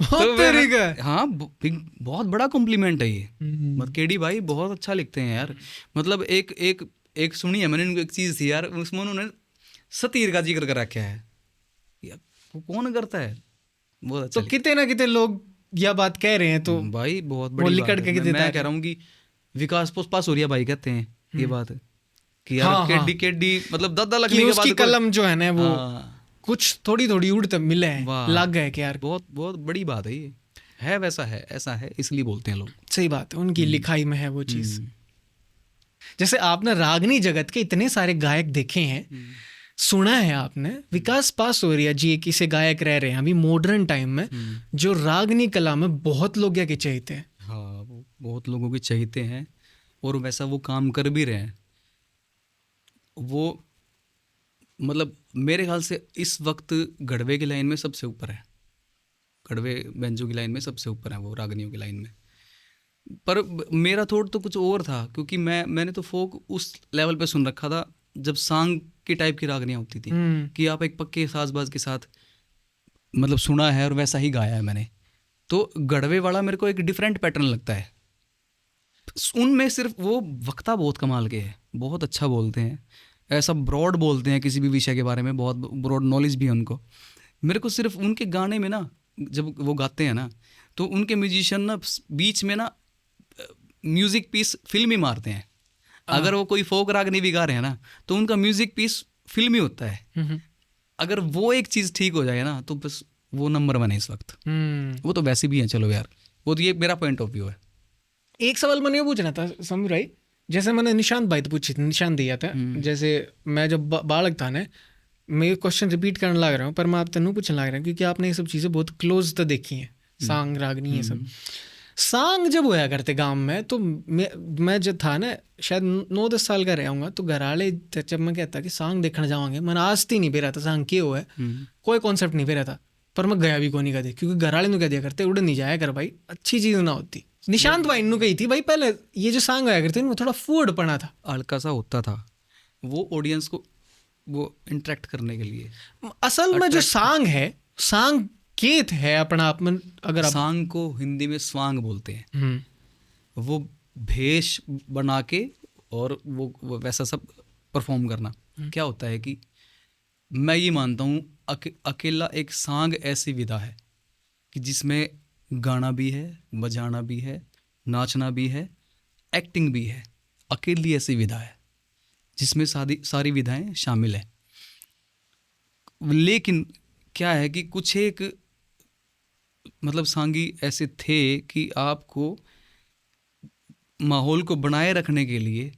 तो तेरी का। हाँ बहुत बड़ा कॉम्प्लीमेंट है ये, मतलब केडी भाई बहुत अच्छा लिखते हैं यार। मतलब एक एक एक सुनी है मैंने, उनको एक चीज़ थी यार, उसमें उन्होंने सतीर का जिक्र कर रखा है यार, वो कौन करता है, बहुत अच्छा तो कितने ना कितने लोग यह बात कह रहे हैं, तो भाई बहुत वो बड़ी लिकड़ बात के है। देता मैं है। कह रहा हूँ कि विकास पासूरिया भाई कहते हैं ये बात कि यार हाँ, हाँ। केडी मतलब दादा कि लक्ष्मी के उसकी बाद कलम जो है ना वो हाँ, कुछ थोड़ी थोड़ी उड़ते मिले हैं, वाह, लग गए कि यार बहुत बहुत बड़ी बात है ये, है वैसा है, ऐसा है, इसलिए बोलते हैं लोग। सही बात है, उनकी लिखाई में है वो चीज़। जैसे आपने रागनी जगत के इतने सारे गायक देखे हैं, सुना है आपने, विकास पासूरिया जी एक ऐसे गायक रह रहे हैं अभी मॉडर्न टाइम में जो रागनी कला में बहुत लोग क्या के चाहते हैं। हाँ वो बहुत लोगों के चाहते हैं, और वैसा वो काम कर भी रहे हैं। वो मतलब मेरे ख्याल से इस वक्त गढ़वे की लाइन में सबसे ऊपर है, गढ़वे बेंजो की लाइन में सबसे ऊपर है वो, रागनियों की लाइन में। पर मेरा थॉट तो कुछ और था, क्योंकि मैंने तो फोक उस लेवल पे सुन रखा था जब सांग की टाइप की रागनियाँ होती थी, कि आप एक पक्के साजबाज के साथ मतलब सुना है और वैसा ही गाया है मैंने। तो गढ़वे वाला मेरे को एक डिफरेंट पैटर्न लगता है, उनमें सिर्फ वो वक्ता बहुत कमाल के हैं, बहुत अच्छा बोलते हैं, ऐसा ब्रॉड बोलते हैं किसी भी विषय के बारे में, बहुत ब्रॉड नॉलेज भी है उनको। मेरे को सिर्फ उनके गाने में ना, जब वो गाते हैं ना, तो उनके म्यूजिशियन ना बीच में ना म्यूजिक पीस फिल्मी मारते हैं। अगर वो कोई फोक राग नहीं भी गा रहे हैं ना, तो उनका म्यूजिक पीस फिल्मी होता है। अगर वो एक चीज़ ठीक हो जाए ना, तो बस वो नंबर 1 है इस वक्त। वो तो वैसे भी हैं, चलो यार, वो तो ये मेरा पॉइंट ऑफ व्यू है। एक सवाल मैंने ये पूछना था समीर भाई, जैसे मैंने निशांत भाई तो पूछी थी, निशान दिया था, जैसे मैं जब बालक था ना, मैं क्वेश्चन रिपीट करने लग रहा हूँ, पर मैं आप तेनू पूछने लग रहा हूँ क्योंकि आपने ये सब चीज़ें बहुत क्लोज तो देखी हैं, सांग रागनी ये सब। सांग जब होया करते गांव में, तो मैं जब था ना शायद 9-10 साल का रहा हूँगा, तो घर वाले जब मैं कहता कि सांग देखने जावांगे, मैंने आज नहीं पे रहा था सांग के हो है, कोई कॉन्सेप्ट नहीं पे रहा था, पर मैं गया भी को नहीं कदे, क्योंकि घर वाले ने कह दिया करते उड़ नहीं जाया कर भाई, अच्छी चीज़ ना होती। निशांत भाई ने कही थी भाई पहले ये जो सांग आया करते वो थोड़ा फूड पड़ा था, हल्का सा होता था, वो ऑडियंस को वो इंटरेक्ट करने के लिए। असल में जो सांग है, सांग केत है अपना आप में, अगर सांग को हिंदी में स्वांग बोलते हैं। वो भेष बना के और वो वैसा सब परफॉर्म करना। क्या होता है कि मैं ये मानता हूँ अकेला एक सांग ऐसी विधा है कि जिसमें गाना भी है, बजाना भी है, नाचना भी है, एक्टिंग भी है। अकेली ऐसी विधा है जिसमें सारी विधाएं शामिल हैं। लेकिन क्या है कि कुछ एक मतलब सांगी ऐसे थे कि आपको माहौल को बनाए रखने के लिए,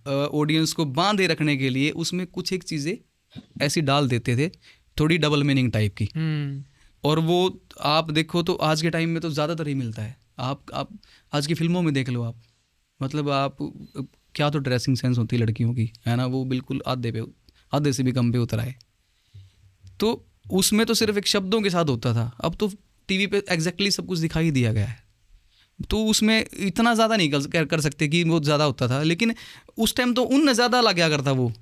ऑडियंस को बांधे रखने के लिए उसमें कुछ एक चीज़ें ऐसी डाल देते थे, थोड़ी डबल मीनिंग टाइप की। और वो आप देखो तो आज के टाइम में तो ज़्यादातर ही मिलता है। आप आज की फिल्मों में देख लो आप, मतलब आप क्या तो ड्रेसिंग सेंस होती है लड़कियों की, है ना, वो बिल्कुल आधे से भी कम पे उतर आए। तो उसमें तो सिर्फ एक शब्दों के साथ होता था, अब तो टीवी पे एग्जैक्टली सब कुछ दिखाई दिया गया है। तो उसमें इतना ज़्यादा नहीं कर सकते कि वो ज़्यादा होता था, लेकिन उस टाइम तो उनने ज़्यादा लगा करता वो।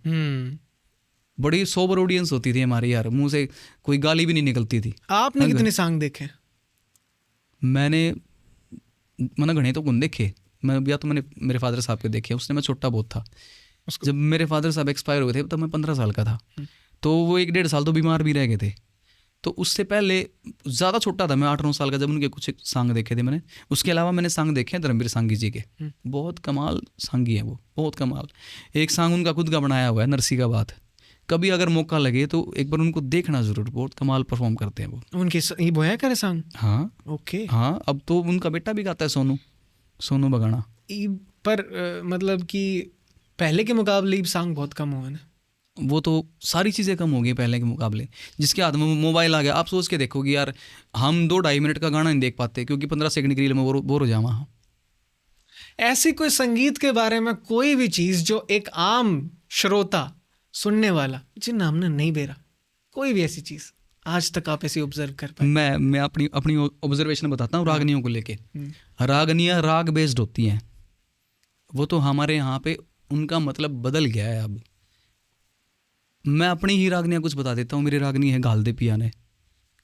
बड़ी सोबर ऑडियंस होती थी हमारी यार, मुंह से कोई गाली भी नहीं निकलती थी। आपने कितने सॉन्ग देखे? मैंने घने तो कौन देखे, मैं या तो मैंने मेरे फादर साहब के देखे, उसने मैं छोटा बहुत था जब मेरे फादर साहब एक्सपायर हुए थे, तब मैं 15 साल का था। तो वो 1-1.5 साल तो बीमार भी रह गए थे। तो उससे पहले ज़्यादा छोटा था मैं, 8-9 साल का, जब उनके कुछ सॉन्ग देखे थे मैंने। उसके अलावा मैंने सॉन्ग देखे हैं धर्मवीर सांगी जी के, बहुत कमाल सांगी है वो, बहुत कमाल। एक सॉन्ग उनका खुद का बनाया हुआ है, नरसी का बात। कभी अगर मौका लगे तो एक बार उनको देखना जरूर, बहुत कमाल परफॉर्म करते हैं वो। उनके ये बोया करे सॉन्ग? हाँ ओके। हाँ, अब तो उनका बेटा भी गाता है, सोनू बगाना। पर मतलब कि पहले के मुकाबले सॉन्ग बहुत कम हुआ ना। वो तो सारी चीज़ें कम हो गई पहले के मुकाबले। जिसके हाथ में मोबाइल आ गया, आप सोच के देखो कि यार हम 2-2.5 मिनट का गाना नहीं देख पाते क्योंकि 15 सेकंड की रील में बोर हो जावा। ऐसी कोई संगीत के बारे में कोई भी चीज़ जो एक आम श्रोता सुनने वाला जिन हमने नहीं बेरा, कोई भी ऐसी चीज़ आज तक आप ऐसे ऑब्जर्व कर पाए? मैं अपनी ऑब्जर्वेशन बताता हूँ रागनियों को लेके। रागनियाँ राग बेस्ड होती हैं, वो तो हमारे यहाँ पे उनका मतलब बदल गया है अब। मैं अपनी ही रागनियाँ कुछ बता देता हूँ। मेरी रागनी है गाल दे पिया ने,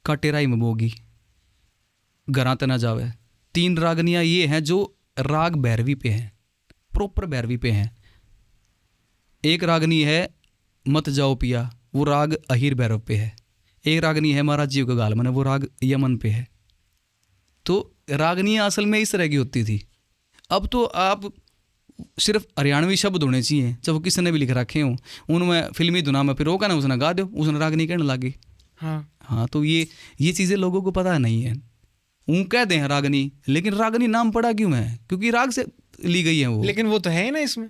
काटेराई मबोगी, गरा तना जावे। 3 रागनियाँ ये हैं जो राग भैरवी पे हैं, प्रॉपर भैरवी पे हैं। एक रागनी है मत जाओ पिया, वो राग अहीर भैरव पे है। एक रागनी है महाराज जी का गाल मन, वो राग यमन पे है। तो रागनियाँ असल में इस तरह की होती थी। अब तो आप सिर्फ हरियाणवी शब्द होने चाहिए, चाहे वो किसी ने भी लिख रखे हों, उनमें फिल्मी धुना में फिर रोका ना उसने गा दो, उसने रागनी कहने लगी। हाँ, तो ये चीज़ें लोगों को पता नहीं है। वो कहते हैं रागनी, लेकिन रागनी नाम पड़ा क्यों है? क्योंकि राग से ली गई है वो। लेकिन वो तो है ना इसमें,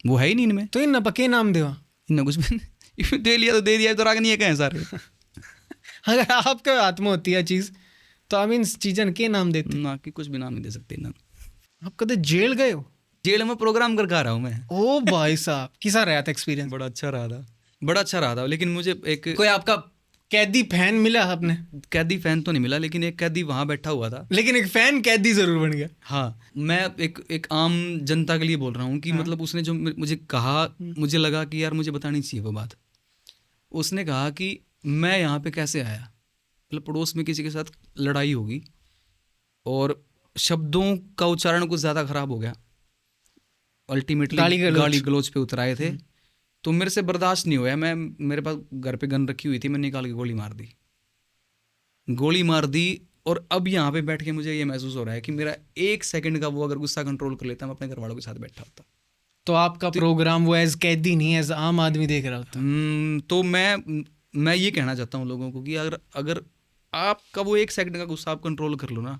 वो है ही नहीं इनमें। तो इन पक्के नाम देवा, इन्हें कुछ भी दे लिया तो दे दिया, तो रागनी है कहें सारे। अगर आपके हाथ में होती है चीज़ तो आप इन चीज़न के नाम देते ना, कि कुछ भी नाम नहीं दे सकते ना। आप कदे जेल गए हो? जेल में प्रोग्राम कर आ रहा हूँ मैं। ओ भाई साहब, किसा रहा था एक्सपीरियंस? बड़ा अच्छा रहा था। लेकिन मुझे एक कोई आपका कैदी फैन मिला? आपने कैदी फैन तो नहीं मिला, लेकिन एक कैदी वहाँ बैठा हुआ था, लेकिन एक फैन कैदी जरूर बन गया। हाँ, मैं एक आम जनता के लिए बोल रहा हूँ कि मतलब उसने जो मुझे कहा, मुझे लगा कि यार मुझे बतानी चाहिए वो बात। उसने कहा कि मैं यहाँ पे कैसे आया, मतलब पड़ोस में किसी के साथ लड़ाई होगी और शब्दों का उच्चारण कुछ ज़्यादा खराब हो गया, अल्टीमेटली गाली गलोच पे उतर आए थे। तो मेरे से बर्दाश्त नहीं हुआ। मेरे पास घर पे गन रखी हुई थी, मैं निकाल के गोली मार दी। और अब यहाँ पे बैठ के मुझे ये महसूस हो रहा है कि मेरा 1 सेकंड का वो अगर गुस्सा कंट्रोल कर लेता, मैं अपने घर वालों के साथ बैठा होता। तो आपका प्रोग्राम वो एज कैदी नहीं, एज आम आदमी देख रहा होता। तो मैं ये कहना चाहता हूँ लोगों को कि अगर आपका वो 1 सेकंड का गुस्सा आप कंट्रोल कर लो ना,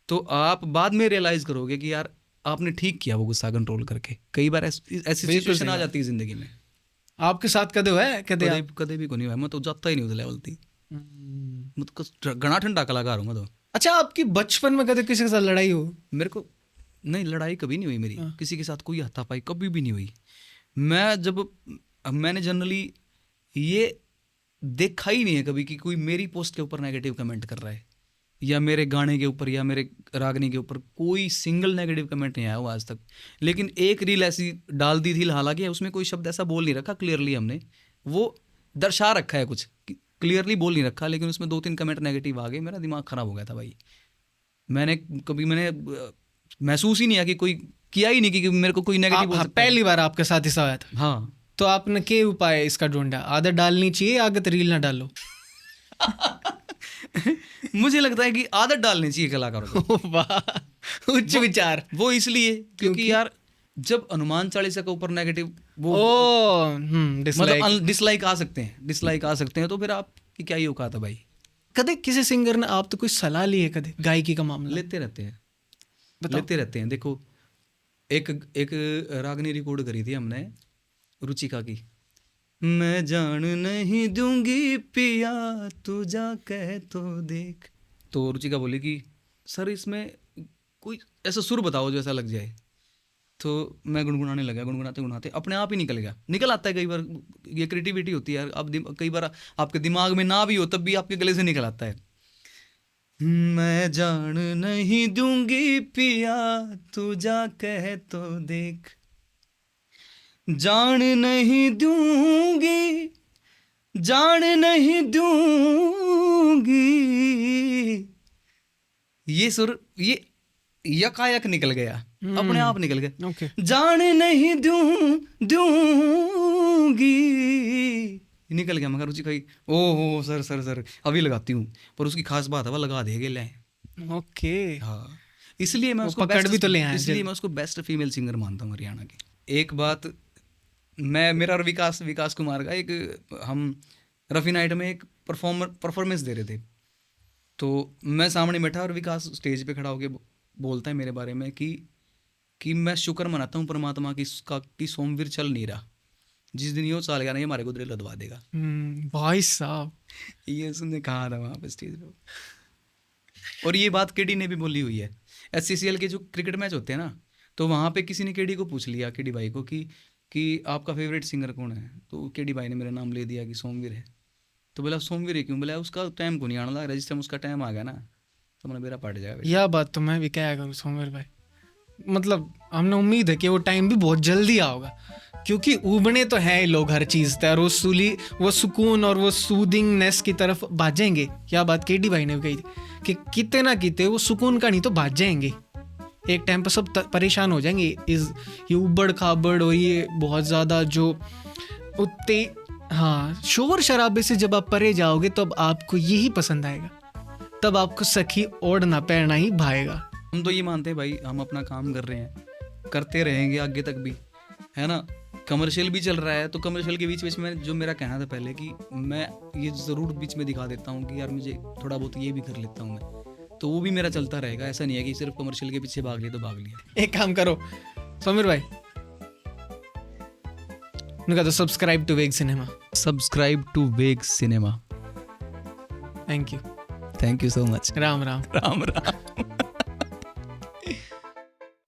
तो आप बाद में रियलाइज़ करोगे कि यार आपने ठीक किया वो गुस्सा कंट्रोल करके। कई बार ऐसी सिचुएशन आ जाती है ज़िंदगी में। आपके साथ कदे हुआ है? कदे भी को नहीं हुआ। मैं तो जाता ही नहीं उस लेवल थी, मतलब घना ठंडा कलाकार हूँ मैं तो। अच्छा, आपकी बचपन में कदे किसी के साथ लड़ाई हो? मेरे को नहीं, लड़ाई कभी नहीं हुई मेरी किसी के साथ, कोई हाथापाई कभी भी नहीं हुई। मैंने जनरली ये देखा ही नहीं है कभी कि कोई मेरी पोस्ट के ऊपर नेगेटिव कमेंट कर रहा है, या मेरे गाने के ऊपर या मेरे रागनी के ऊपर कोई सिंगल नेगेटिव कमेंट नहीं आया हुआ आज तक। लेकिन एक रील ऐसी डाल दी थी, हालांकि उसमें कोई शब्द ऐसा बोल नहीं रखा क्लियरली, हमने वो दर्शा रखा है, कुछ क्लियरली बोल नहीं रखा, लेकिन उसमें 2-3 कमेंट नेगेटिव आ गए। मेरा दिमाग खराब हो गया था भाई। मैंने महसूस ही नहीं किया कि कोई किया ही नहीं कि मेरे को कोई नेगेटिव बोल सकता है। पहली बार आपके साथ ऐसा हुआ था? हाँ। तो आपने क्या उपाय इसका ढूंढा? आदत डालनी चाहिए, आदत रील ना डालो? मुझे लगता है कि आदत डालनी चाहिए कलाकारों को। वाह, उच्च विचार। वो इसलिए क्योंकि यार जब हनुमान चालीसा के ऊपर नेगेटिव डिसलाइक आ सकते हैं, तो फिर आपकी क्या ही औकात है भाई। कदे किसी सिंगर ने आप तो कोई सलाह ली है कदे गायकी का मामला? लेते रहते हैं। देखो एक रागनी रिकॉर्ड करी थी हमने रुचिका की, मैं जान नहीं दूंगी पिया तू जा कह तो देख। तो रुचिका बोली कि सर इसमें कोई ऐसा सुर बताओ जो ऐसा लग जाए। तो मैं गुनगुनाने लगा, गुनगुनाते गुनगुनाते अपने आप ही निकल आता है। कई बार ये क्रिएटिविटी होती है यार। अब कई बार आपके दिमाग में ना भी हो तब भी आपके गले से निकल आता है। मैं जान नहीं दूंगी पिया तू जा कह तो देख, जान नहीं दूंगी, जान नहीं दूंगी। ये सुर ये यकायक निकल गया, अपने आप निकल गया। ओके। जान नहीं दूंगी निकल गया। मगर रुचि कही ओहो सर अभी लगाती हूँ, पर उसकी खास बात है वह लगा देगे ले। ओके। हाँ, इसलिए मैं उसको पकड़ भी तो ले आए। इसलिए मैं उसको बेस्ट फीमेल सिंगर मानता हूँ हरियाणा की। एक बात, मैं मेरा और विकास कुमार का एक हम रफी नाइट में एक परफॉर्मेंस दे रहे थे। तो मैं सामने बैठा और विकास स्टेज पे खड़ा होकर बोलता है मेरे बारे में कि मैं शुक्र मनाता हूँ परमात्मा की सोमवीर चल नहीं रहा, जिस दिन ये चल गया ना ये हमारे को दिल लदवा देगा। भाई साहब, ये उसने कहा था वहाँ पे स्टेज पे। और ये बात केडी ने भी बोली हुई है। SCCL के जो क्रिकेट मैच होते हैं ना, तो वहाँ पे किसी ने केडी को पूछ लिया, केडी भाई को कि आपका फेवरेट सिंगर कौन है। तो केडी भाई ने मेरा नाम ले दिया कि सोमवीर है। तो बोला सोमवीर है क्यों? बोला उसका टाइम को नहीं आना लग रहा, जिस टाइम उसका टाइम आ गया ना तो मैंने मेरा पट जाएगा। यह बात तो मैं भी क्या करूँ सोमवीर भाई, मतलब हमने उम्मीद है कि वो टाइम भी बहुत जल्दी आओगा, क्योंकि उबने तो हैं लोग हर चीज़ से, और वो सुकून और वो सूदिंगनेस की तरफ भाजेंगे। क्या बात केडी भाई ने भी कही थी कि कितने ना कितने वो सुकून का नहीं तो भाज जाएंगे एक टाइम पर। सब परेशान हो जाएंगे ये उबड़ खाबड़ और ये बहुत ज़्यादा जो उत्ते हाँ शोर शराबे से जब आप परे जाओगे तो अब आपको यही पसंद आएगा, तब आपको सखी ओढ़ना पहनना ही भाएगा। हम तो ये मानते हैं भाई हम अपना काम कर रहे हैं, करते रहेंगे आगे तक भी, है ना। कमर्शियल भी चल रहा है तो कमर्शियल के बीच में जो मेरा कहना था पहले कि मैं ये ज़रूर बीच में दिखा देता हूँ कि यार मुझे थोड़ा बहुत ये भी कर लेता हूँ मैं, तो वो भी मेरा चलता रहेगा। ऐसा नहीं है कि सिर्फ कमर्शियल के पीछे भाग लिया तो भाग लिया। एक काम करो समीर भाई, उनका तो सब्सक्राइब टू वेग सिनेमा। सब्सक्राइब टू वेग cinema. Thank you so much. Ram Ram. Ram Ram.